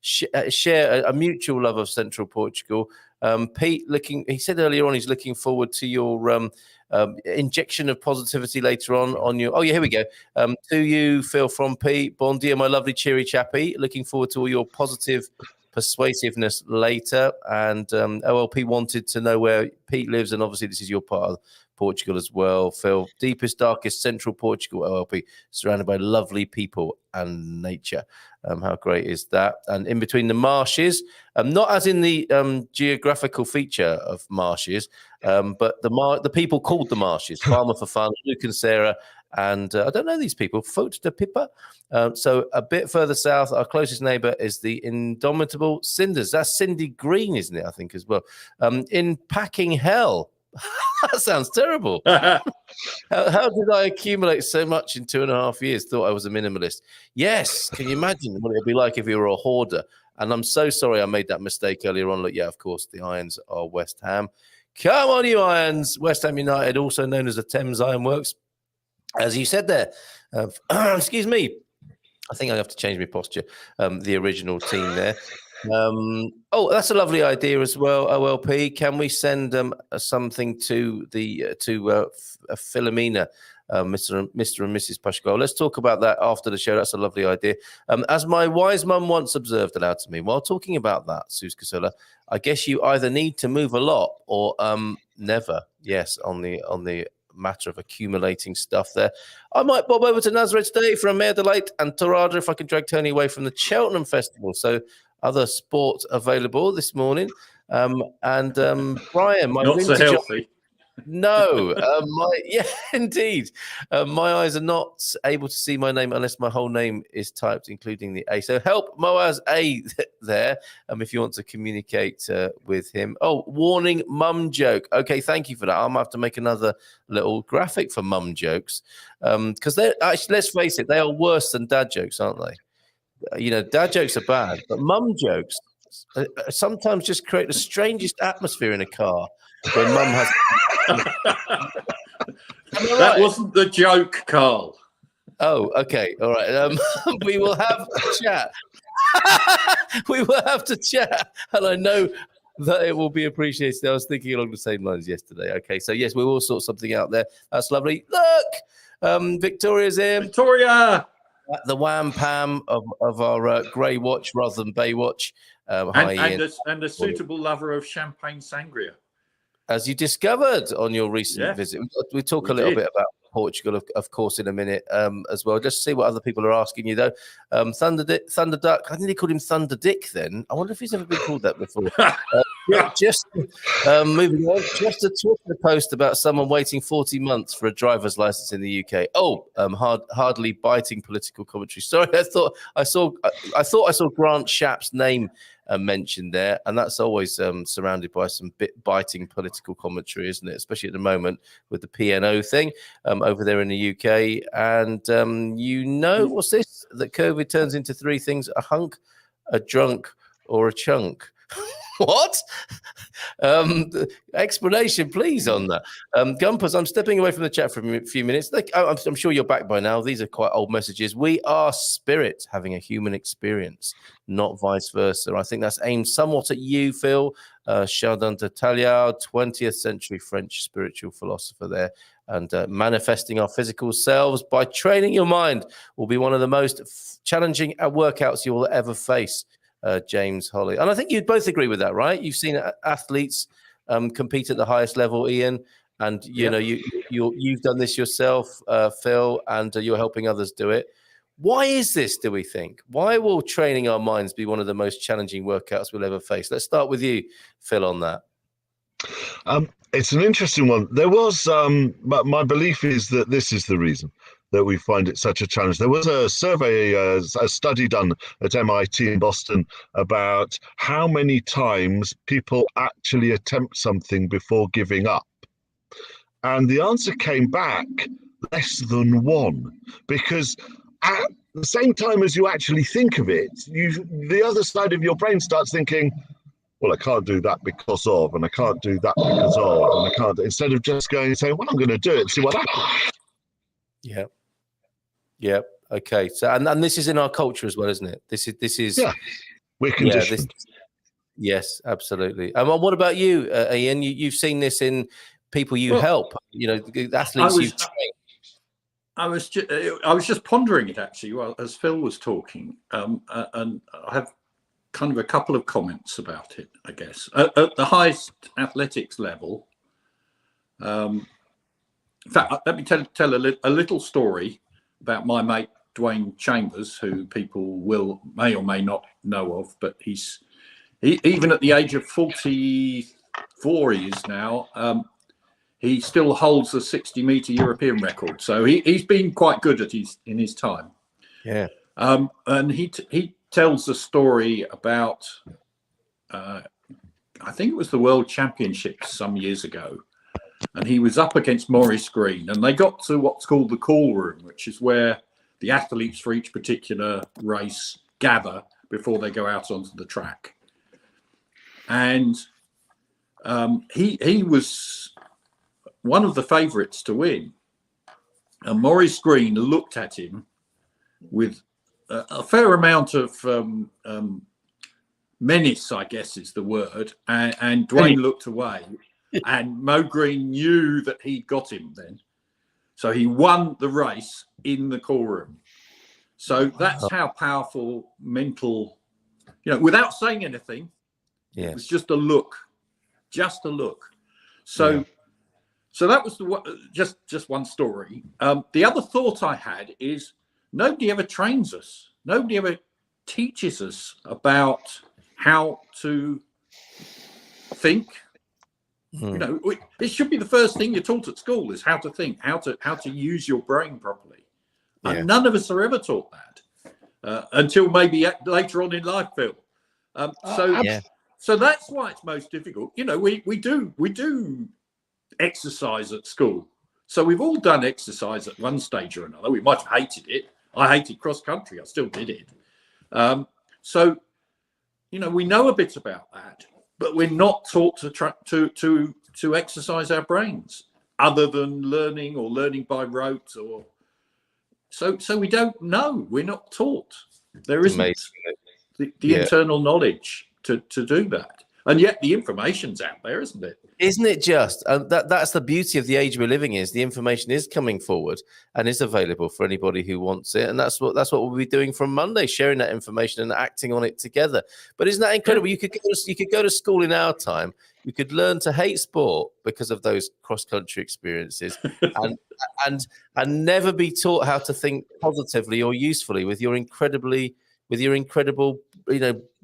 share a mutual love of Central Portugal. Pete, he said earlier on, he's looking forward to your injection of positivity later on your. Oh yeah, here we go. To you, Phil, from Pete. Bon dia, my lovely cheery chappy. Looking forward to all your positive persuasiveness later. And OLP wanted to know where Pete lives, and obviously this is your part of Portugal as well, Phil. Deepest, darkest Central Portugal, OLP, surrounded by lovely people and nature. How great is that? And in between the marshes, not as in the geographical feature of marshes, but the people called the marshes. Farmer for Fun, Luke and Sarah, and I don't know these people. Foot de Pippa. So a bit further south, our closest neighbour is the indomitable Cinders. That's Cindy Green, isn't it? I think as well. In Packing Hell. That sounds terrible. How did I accumulate so much in 2.5 years? Thought I was a minimalist. Yes. Can you imagine what it would be like if you were a hoarder? And I'm so sorry I made that mistake earlier on. Look, yeah, of course, the Irons are West Ham. Come on, you Irons. West Ham United, also known as the Thames Ironworks. As you said there, excuse me. I think I have to change my posture. The original team there. That's a lovely idea as well. OLP, can we send something to Philomena, Mr. and Mrs. Pascal? Let's talk about that after the show. That's a lovely idea. As my wise mum once observed aloud to me while talking about that, Sus Casola, I guess you either need to move a lot or never. Yes, on the matter of accumulating stuff there. I might bob over to Nazareth today for a Mare de Light and Torada if I can drag Tony away from the Cheltenham Festival. So other sport available this morning. And Brian, my not so healthy. No, indeed. My eyes are not able to see my name unless my whole name is typed, including the A. So help Moaz A there if you want to communicate with him. Oh, warning, mum joke. Okay, thank you for that. I'm going to have to make another little graphic for mum jokes because they're actually, let's face it, they are worse than dad jokes, aren't they? Dad jokes are bad, but mum jokes sometimes just create the strangest atmosphere in a car where mum has. That wasn't the joke, Carl. Oh, okay. All right. We will have a chat. We will have to chat. And I know that it will be appreciated. I was thinking along the same lines yesterday. Okay. So, yes, we will sort something out there. That's lovely. Look, Victoria's here. Victoria. The wham pam of our grey watch rather than bay watch. And a suitable lover of champagne sangria. As you discovered on your recent visit. We talk a little bit about Portugal, of course, in a minute as well. Just see what other people are asking you, though. Thunder Duck, I think they called him Thunder Dick then. I wonder if he's ever been called that before. Moving on, just a Twitter post about someone waiting 40 months for a driver's license in the UK. Hardly biting political commentary. Sorry, I thought I saw Grant Shapps' name mentioned there, and that's always surrounded by some biting political commentary, isn't it? Especially at the moment with the PNO thing over there in the UK. And what's this? That COVID turns into three things: a hunk, a drunk, or a chunk. What? Explanation, please, on that. Gumpers, I'm stepping away from the chat for a few minutes. I'm sure you're back by now. These are quite old messages. We are spirits having a human experience, not vice versa. I think that's aimed somewhat at you, Phil. Chardin de Talliard, 20th century French spiritual philosopher there. And manifesting our physical selves by training your mind will be one of the most challenging workouts you will ever face. James Holly, and I think you'd both agree with that, right? You've seen athletes compete at the highest level, Ian, and you know you've done this yourself, Phil, and you're helping others do it. Why is this? Do we think? Why will training our minds be one of the most challenging workouts we'll ever face? Let's start with you, Phil, on that. It's an interesting one. There was, but my belief is that this is the reason that we find it such a challenge. There was a survey, a study done at MIT in Boston about how many times people actually attempt something before giving up. And the answer came back less than one, because at the same time as you actually think of it, the other side of your brain starts thinking, well, I can't do that because of, and I can't do that because of, and I can't, instead of just going and saying, well, I'm going to do it and see what happens. Yeah. Yeah. Okay. So, and this is in our culture as well, isn't it? This is. Yeah. We're conditioned. Yes, absolutely. And what about you, Ian? You've seen this in people you help. You know, athletes you've trained. I was just pondering it actually as Phil was talking, and I have kind of a couple of comments about it, I guess. At the highest athletics level, in fact, let me tell a little story about my mate Dwayne Chambers, who people may or may not know of, but he even at the age of 44 he is now, he still holds the 60-meter European record. So he's been quite good in his time. Yeah. And he tells a story about, I think it was the World Championships some years ago, and he was up against Maurice Green, and they got to what's called the call room, which is where the athletes for each particular race gather before they go out onto the track. And he was one of the favourites to win, and Maurice Green looked at him with a fair amount of menace, I guess is the word, and Dwayne looked away, and Mo Green knew that he'd got him then, so he won the race in the call room. So that's how powerful mental, without saying anything, it was just a look. So that was just one story. The other thought I had is, nobody ever trains us. Nobody ever teaches us about how to think. It should be the first thing you're taught at school is how to think, how to use your brain properly. And none of us are ever taught that until maybe later on in life, Phil. So that's why it's most difficult. We do exercise at school. So we've all done exercise at one stage or another. We might have hated it. I hated cross country. I still did it. So we know a bit about that, but we're not taught to exercise our brains, other than learning by rote, or so we don't know. We're not taught. There isn't the internal knowledge to do that. And yet the information's out there, isn't it? Isn't it just? That's the beauty of the age we're living in, is the information is coming forward and is available for anybody who wants it. And that's what we'll be doing from Monday, sharing that information and acting on it together. But isn't that incredible? You could go to school in our time. You could learn to hate sport because of those cross-country experiences, and never be taught how to think positively or usefully with your incredible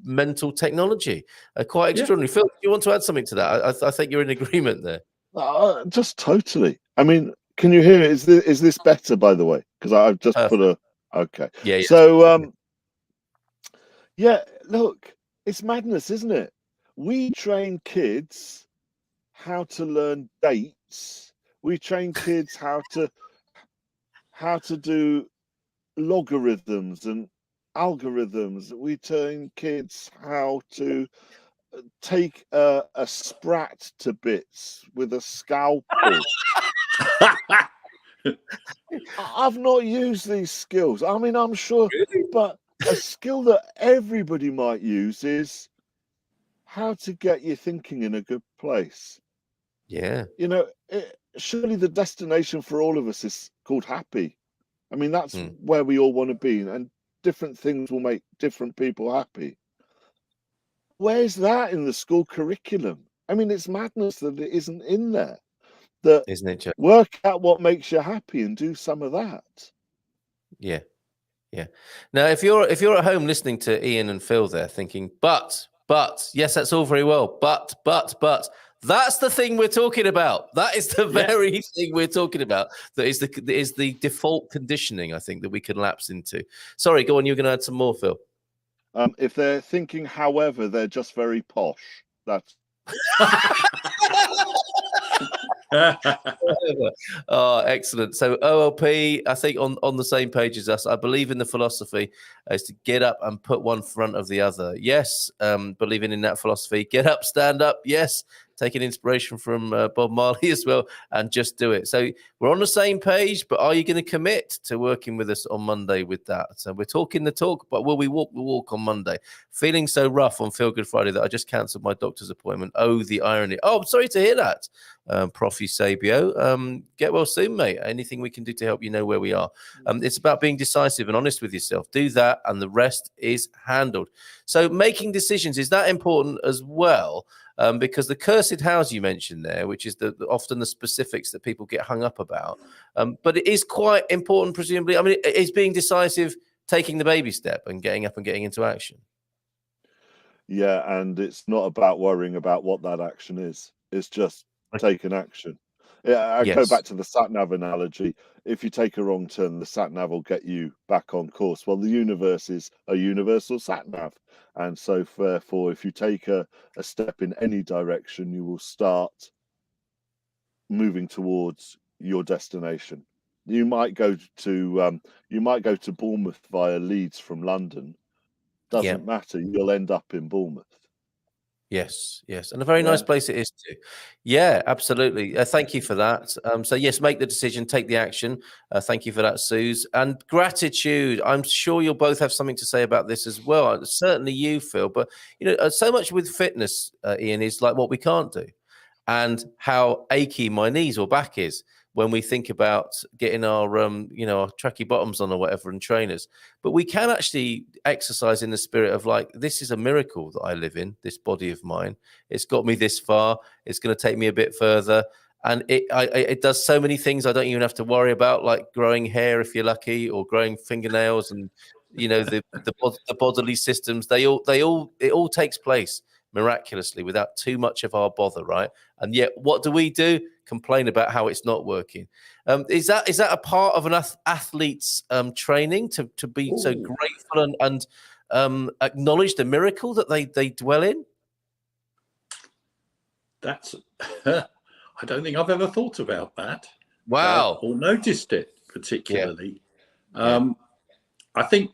mental technology. Quite extraordinary. Phil, do you want to add something to that? I think you're in agreement there. Just totally. I mean, can you hear it? Is this better, by the way? Because I've just put a... Okay. Yeah. So, look, it's madness, isn't it? We train kids how to learn dates. We train kids how to do logarithms and algorithms. We train kids how to take a sprat to bits with a scalpel. I've not used these skills. I mean, I'm sure, but a skill that everybody might use is how to get your thinking in a good place. Yeah. You know, surely the destination for all of us is called happy. I mean, that's where we all want to be, and different things will make different people happy. Where's that in the school curriculum? I mean, it's madness that it isn't in there. That Isn't it, Joe? Work out what makes you happy and do some of that. Yeah. Yeah. Now, if you're at home listening to Ian and Phil there thinking, but, yes, that's all very well, but, that's the thing we're talking about. That is the very thing we're talking about. That is the default conditioning, I think, that we can lapse into. Sorry, go on. You're going to add some more, Phil. If they're thinking, however, they're just very posh. That's Oh, excellent. So OLP, I think on the same page as us. I believe in the philosophy is to get up and put one front of the other. Yes, believing in that philosophy. Get up, stand up. Yes, taking inspiration from Bob Marley as well, and just do it. So we're on the same page, but are you going to commit to working with us on Monday with that? So we're talking the talk, but will we walk the walk on Monday? Feeling so rough on Feel Good Friday that I just cancelled my doctor's appointment. Oh, the irony. Oh, I'm sorry to hear that, Prof. Sabio. Get well soon, mate. Anything we can do to help you know where we are. It's about being decisive and honest with yourself. Do that, and the rest is handled. So making decisions, is that important as well? Because the cursed house you mentioned there, which is often the specifics that people get hung up about, but it is quite important, presumably. I mean, it's being decisive, taking the baby step and getting up and getting into action. Yeah, and it's not about worrying about what that action is. It's just taking action. Yeah, I go back to the sat-nav analogy. If you take a wrong turn, the sat-nav will get you back on course. Well, the universe is a universal sat-nav. And so, therefore, if you take a step in any direction, you will start moving towards your destination. You might go to Bournemouth via Leeds from London. Doesn't matter. You'll end up in Bournemouth. Yes, and a very nice place it is too. Yeah, absolutely. Thank you for that. So yes, make the decision, take the action. Thank you for that, Suze. And gratitude. I'm sure you'll both have something to say about this as well. Certainly you, Phil. But you know, so much with fitness, Ian, is like what we can't do, and how achy my knees or back is when we think about getting our, our tracky bottoms on or whatever and trainers. But we can actually exercise in the spirit of like, this is a miracle that I live in, this body of mine. It's got me this far. It's going to take me a bit further. And it does so many things I don't even have to worry about, like growing hair if you're lucky, or growing fingernails, and the bodily systems. It all takes place miraculously without too much of our bother, right? And yet, what do? Complain about how it's not working. Is that a part of an athlete's training to be so grateful and acknowledge the miracle that they dwell in? That's I don't think I've ever thought about that. Wow. Or noticed it particularly. I think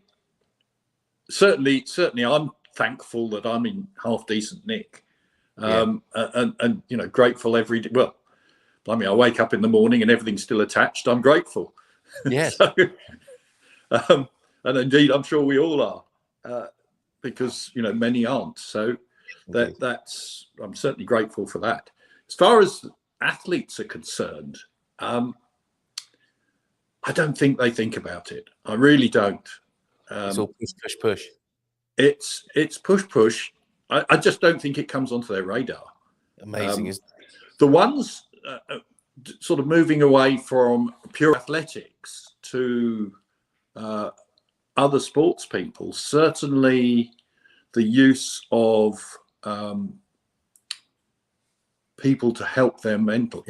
certainly I'm thankful that I'm in half decent nick, and grateful every day. Well, I wake up in the morning and everything's still attached. I'm grateful. Yes. And indeed, I'm sure we all are, because many aren't. So that's I'm certainly grateful for that. As far as athletes are concerned, I don't think they think about it. I really don't. It's all push. It's push. I just don't think it comes onto their radar. Amazing, isn't it? The ones sort of moving away from pure athletics to other sports people, certainly the use of people to help their mental,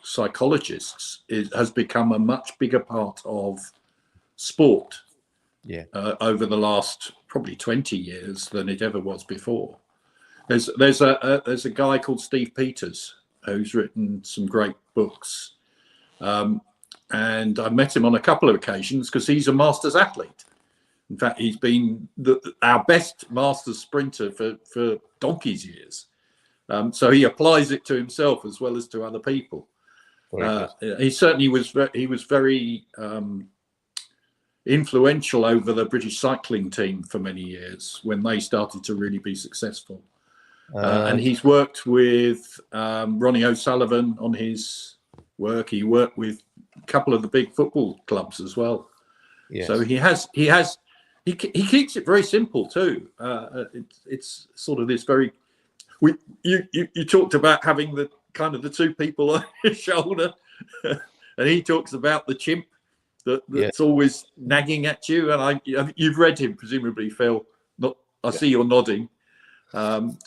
psychologists has become a much bigger part of sport over the last probably 20 years than it ever was before. There's a guy called Steve Peters who's written some great books, and I met him on a couple of occasions because he's a masters athlete, In fact, he's been our best master sprinter for donkey's years. So he applies it to himself as well as to other people. He certainly was. He was very influential over the British cycling team for many years when they started to really be successful. And he's worked with Ronnie O'Sullivan on his work. He worked with a couple of the big football clubs as well. Yes. So he keeps it very simple too. It's sort of this very. You talked about having the kind of the two people on his shoulder, and he talks about the chimp that's always nagging at you. And you've read him presumably, Phil. I see you're nodding. The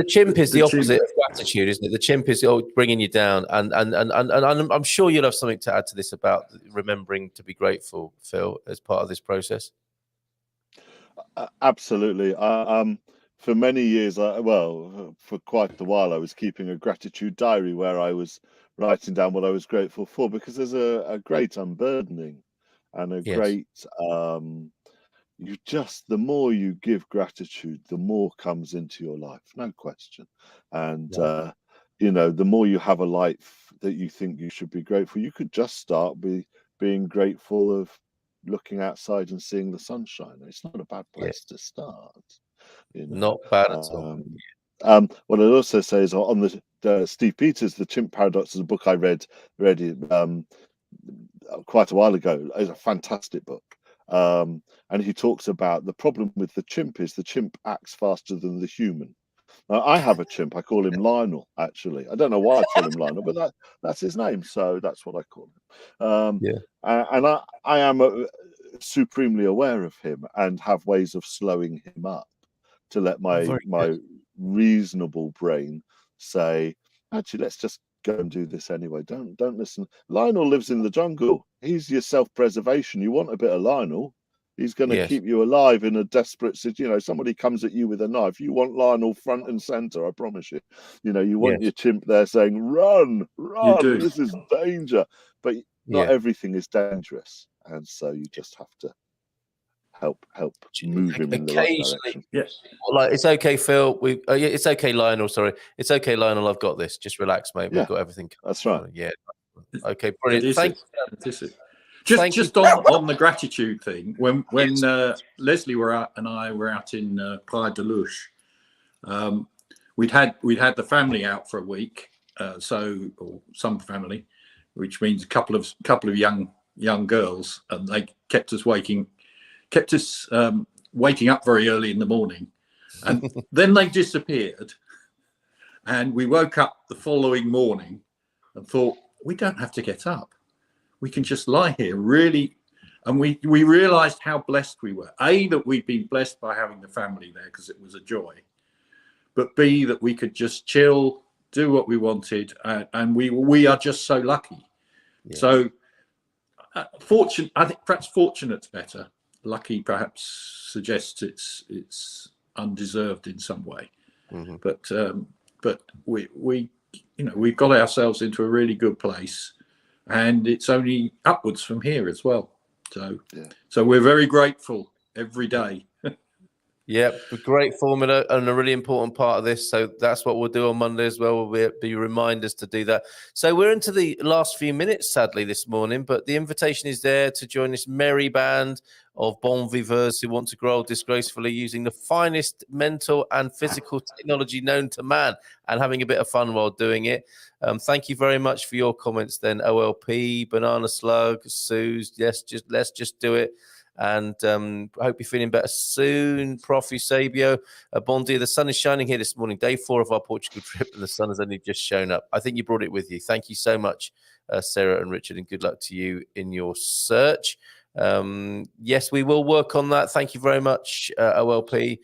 chimp is the opposite of gratitude, isn't it? The chimp is bringing you down, and I'm sure you'll have something to add to this about remembering to be grateful, Phil, as part of this process. Absolutely. For many years, for quite a while, I was keeping a gratitude diary where I was writing down what I was grateful for, because there's a great unburdening and a great the more you give gratitude, the more comes into your life, no question. And the more you have a life that you think you should be grateful, you could just start being grateful of looking outside and seeing the sunshine. It's not a bad place to start. Not bad at all. What I'd also say is on the Steve Peters, The Chimp Paradox, is a book I read quite a while ago. It's a fantastic book. And he talks about the problem with the chimp is the chimp acts faster than the human. Now, I have a chimp. I call him Lionel, actually. I don't know why I call him Lionel, but that's his name. So that's what I call him. And I am supremely aware of him and have ways of slowing him up to let my reasonable brain say, actually, let's just go and do this anyway. Don't listen. Lionel lives in the jungle. He's your self-preservation. You want a bit of Lionel. He's going to keep you alive in a desperate situation. Somebody comes at you with a knife. You want Lionel front and center, I promise you. You want your chimp there saying, run, this is danger. But not everything is dangerous. And so you just have to help move him in the right direction. Yes. Like, it's okay, Phil. It's okay, Lionel. Sorry. It's okay, Lionel. I've got this. Just relax, mate. We've got everything covered. That's right. Yeah. Okay, brilliant. Thank you. Just on the gratitude thing, when Leslie and I were out in Playa de Luz, we'd had the family out for a week, or some family, which means a couple of young girls, and they kept us waking up very early in the morning, and then they disappeared, and we woke up the following morning and thought, we don't have to get up. We can just lie here, really. And we realized how blessed we were. A, that we'd been blessed by having the family there because it was a joy. But B, that we could just chill, do what we wanted. And we are just so lucky. Yeah. So fortunate, I think perhaps fortunate's better. Lucky perhaps suggests it's undeserved in some way. Mm-hmm. But we've got ourselves into a really good place. And it's only upwards from here as well. So we're very grateful every day. Yep, a great formula and a really important part of this. So that's what we'll do on Monday as well. We'll be reminders to do that. So we're into the last few minutes, sadly, this morning. But the invitation is there to join this merry band of bon viveurs who want to grow disgracefully using the finest mental and physical technology known to man and having a bit of fun while doing it. Thank you very much for your comments then, OLP, Banana Slug, Suze. Yes, let's just do it. And I hope you're feeling better soon. Prof. Eusebio, bon dia. The sun is shining here this morning. Day 4 of our Portugal trip, and the sun has only just shown up. I think you brought it with you. Thank you so much, Sarah and Richard, and good luck to you in your search. Yes, we will work on that. Thank you very much, OLP.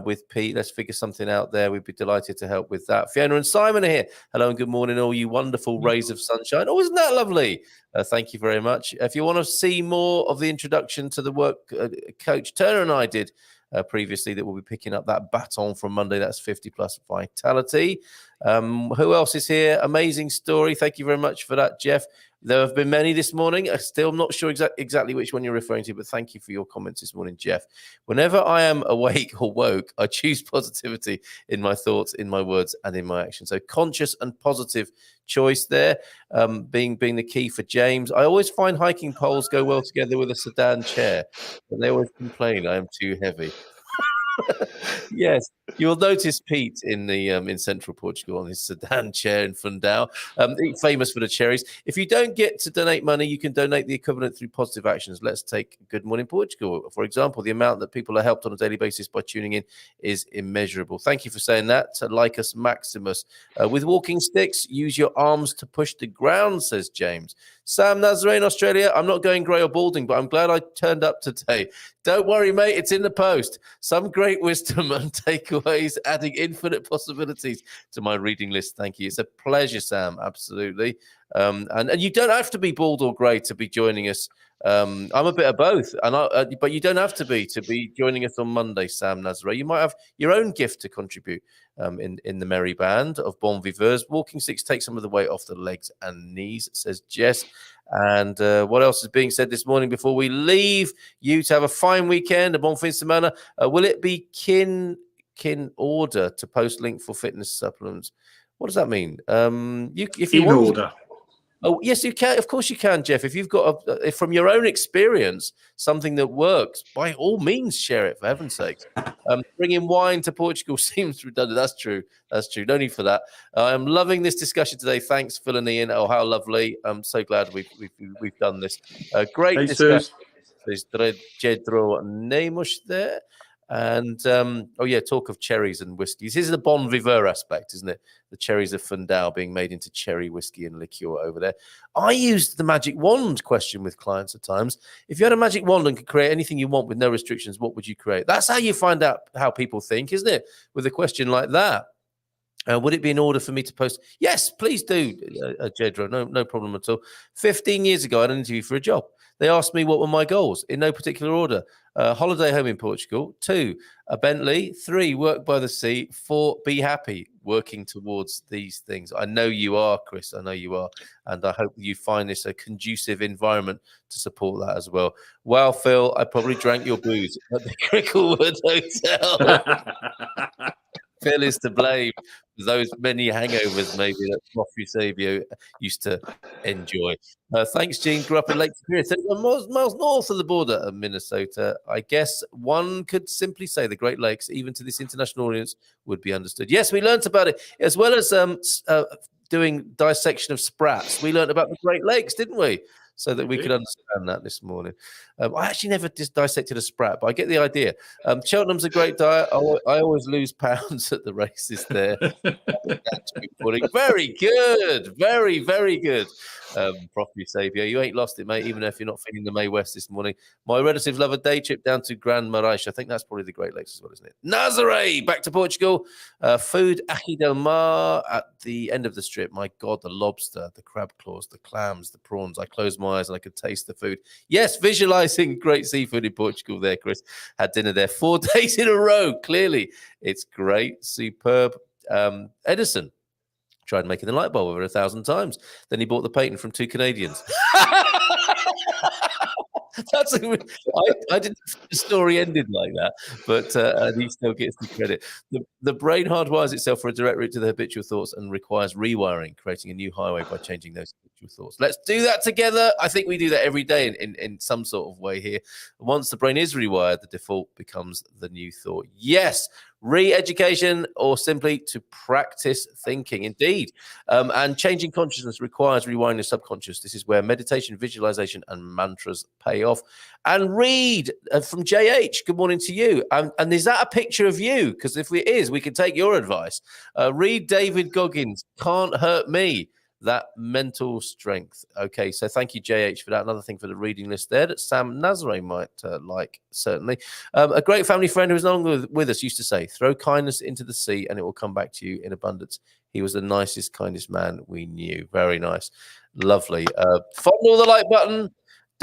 With Pete, let's figure something out there. We'd be delighted to help with that. Fiona and Simon are here. Hello and good morning, all you wonderful rays of sunshine. Oh, isn't that lovely? Thank you very much. If you want to see more of the introduction to the work Coach Turner and I did previously, that we'll be picking up that baton from Monday. That's 50 plus vitality. Who else is here? Amazing story. Thank you very much for that, Jeff. There have been many this morning. I'm still not sure exactly which one you're referring to, but thank you for your comments this morning, Jeff. Whenever I am awake or woke, I choose positivity in my thoughts, in my words, and in my actions. So conscious and positive choice there, being the key for James. I always find hiking poles go well together with a sedan chair, but they always complain I am too heavy. Yes, you'll notice Pete in central Portugal on his sedan chair in Fundão, famous for the cherries. If you don't get to donate money, you can donate the equivalent through positive actions. Let's take Good Morning Portugal, for example. The amount that people are helped on a daily basis by tuning in is immeasurable. Thank you for saying that. Like us, Maximus. With walking sticks, use your arms to push the ground, says James. Sam Nazarene, Australia. I'm not going grey or balding, but I'm glad I turned up today. Don't worry, mate. It's in the post. Some great wisdom and takeaways, adding infinite possibilities to my reading list. Thank you. It's a pleasure, Sam. Absolutely. And you don't have to be bald or grey to be joining us. I'm a bit of both, but you don't have to be joining us on Monday, Sam Nazare. You might have your own gift to contribute in the merry band of bon viveurs. Walking sticks take some of the weight off the legs and knees, says Jess. And what else is being said this morning before we leave you to have a fine weekend, a bon fin de semana? Will it be kin order to post link for fitness supplements? What does that mean? If you in want order. Oh, yes, you can. Of course you can, Jeff. If you've got, from your own experience, something that works, by all means, share it, for heaven's sake. Bringing wine to Portugal seems redundant. That's true. That's true. No need for that. I'm loving this discussion today. Thanks, Phil and Ian. Oh, how lovely. I'm so glad we've done this. Great Hey, discussion. There's Jedro Nemush there. And, talk of cherries and whiskies. This is the bon viveur aspect, isn't it? The cherries of Fundão being made into cherry whiskey and liqueur over there. I used the magic wand question with clients at times. If you had a magic wand and could create anything you want with no restrictions, what would you create? That's how you find out how people think, isn't it? With a question like that. Would it be in order for me to post? Yes, please do, Jedro. No problem at all. 15 years ago, I had an interview for a job. They asked me what were my goals in no particular order. Holiday home in Portugal. 2, a Bentley. 3, work by the sea. 4, be happy. Working towards these things. I know you are, Chris. I know you are. And I hope you find this a conducive environment to support that as well. Wow, Phil, I probably drank your booze at the Cricklewood Hotel. Phil is to blame for those many hangovers, maybe, that Prof. Eusebio used to enjoy. Thanks, Gene. Grew up in Lake Superior, 31 miles north of the border of Minnesota. I guess one could simply say the Great Lakes, even to this international audience, would be understood. Yes, we learned about it, as well as doing dissection of sprats. We learned about the Great Lakes, didn't we? So that we could understand that this morning. I actually never dissected a sprat, but I get the idea. Cheltenham's a great diet. I always lose pounds at the races there. Very good. Very, very good. Prof. Eusebio, you ain't lost it, mate, even if you're not feeling the May West this morning. My relatives love a day trip down to Gran Marais. I think that's probably the Great Lakes as well, isn't it? Nazare, back to Portugal. Food, Achi del Mar at the end of the strip. My God, the lobster, the crab claws, the clams, the prawns. I closed my eyes and I could taste the food. Yes, visualizing great seafood in Portugal there, Chris. Had dinner there 4 days in a row. Clearly, it's great. Superb. Edison tried making the light bulb over 1,000 times. Then he bought the patent from 2 Canadians. I didn't think the story ended like that, but he still gets the credit. The brain hardwires itself for a direct route to the habitual thoughts and requires rewiring, creating a new highway by changing those habitual thoughts. Let's do that together. I think we do that every day in some sort of way here. Once the brain is rewired, the default becomes the new thought. Yes, re-education, or simply to practice thinking. Indeed. And changing consciousness requires rewinding the subconscious. This is where meditation, visualization, and mantras pay off. And read from JH. Good morning to you. And is that a picture of you? Because if it is, we can take your advice. Read David Goggins, Can't Hurt Me. That mental strength. Okay, so thank you, JH, for that. Another thing for the reading list there that Sam Nazare might like, certainly. A great family friend who was no longer with us used to say, throw kindness into the sea and it will come back to you in abundance. He was the nicest, kindest man we knew. Very nice. Lovely. Fondle the like button.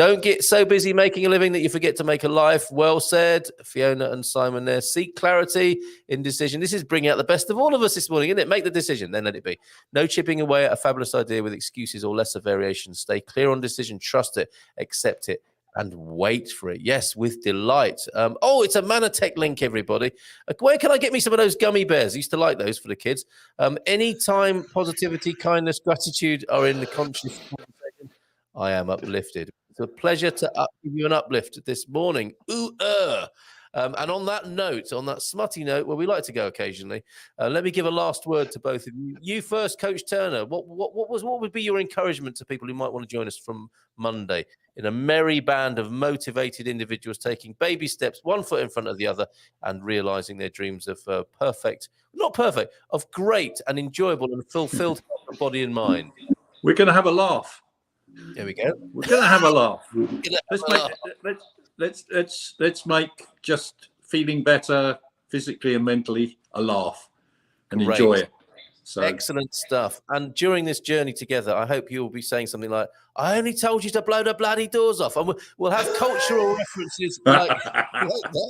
Don't get so busy making a living that you forget to make a life. Well said, Fiona and Simon there. Seek clarity in decision. This is bringing out the best of all of us this morning, isn't it? Make the decision, then let it be. No chipping away at a fabulous idea with excuses or lesser variations. Stay clear on decision, trust it, accept it, and wait for it. Yes, with delight. It's a Manatech link, everybody. Where can I get me some of those gummy bears? I used to like those for the kids. Anytime positivity, kindness, gratitude are in the conscious conversation, I am uplifted. It's a pleasure to give you an uplift this morning. And on that note, on that smutty note, where we like to go occasionally, let me give a last word to both of you. You first, Coach Turner. What would be your encouragement to people who might want to join us from Monday in a merry band of motivated individuals taking baby steps, one foot in front of the other, and realizing their dreams of of great and enjoyable and fulfilled body and mind? We're going to have a laugh. There we go. We're going to have a laugh. Let's make just feeling better physically and mentally a laugh and enjoy it. So excellent stuff. And during this journey together, I hope you'll be saying something like, "I only told you to blow the bloody doors off," and we'll have cultural references like that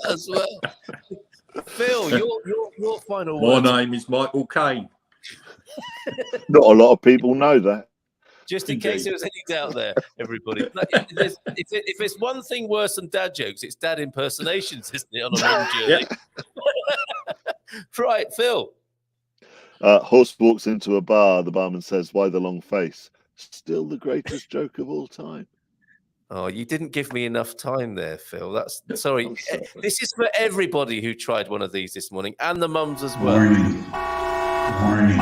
as well. Phil, your final word. My name is Michael Caine. Not a lot of people know that. Just in case there was any doubt there, everybody. If there's one thing worse than dad jokes, it's dad impersonations, isn't it, on a long journey? Right, Phil. Horse walks into a bar. The barman says, "Why the long face?" Still the greatest joke of all time. Oh, you didn't give me enough time there, Phil. Sorry. This is for everybody who tried one of these this morning, and the mums as well. Warning.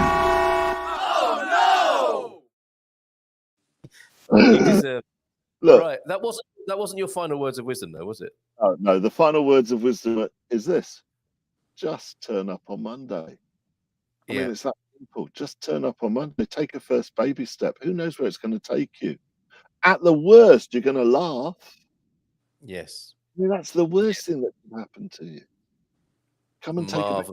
You deserve. Look, Right, that wasn't your final words of wisdom, though, was it? Oh, no, the final words of wisdom is this: just turn up on Monday. I mean, it's that simple. Just turn up on Monday. Take a first baby step. Who knows where it's going to take you? At the worst, you're going to laugh. Yes. I mean, that's the worst thing that can happen to you. Come and take a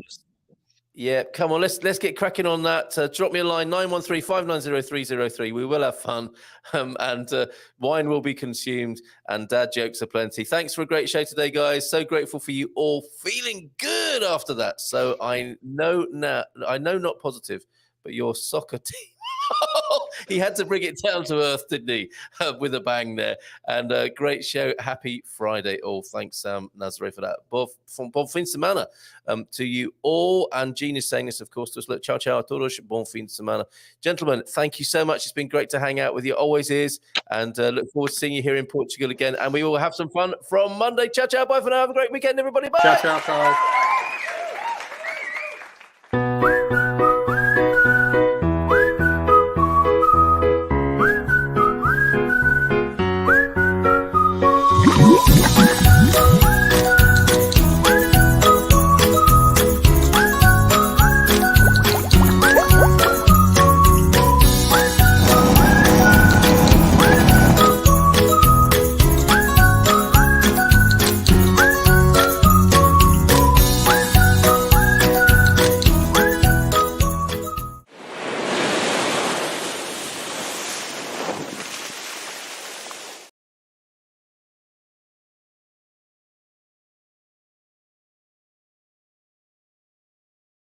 Yeah, come on, let's get cracking on that. Drop me a line, 913-590-303. We will have fun, and wine will be consumed, and dad jokes are plenty. Thanks for a great show today, guys. So grateful for you all. Feeling good after that. So I know not positive, but your soccer team. He had to bring it down to earth, didn't he? With a bang there. And great show. Happy Friday, all. Thanks, Sam Nazare, for that. Bon fin semana to you all. And Jean is saying this, of course, to us. Look, ciao, ciao a todos. Bon fin semana. Gentlemen, thank you so much. It's been great to hang out with you. Always is. And look forward to seeing you here in Portugal again. And we will have some fun from Monday. Ciao, ciao. Bye for now. Have a great weekend, everybody. Bye. Ciao, ciao, ciao.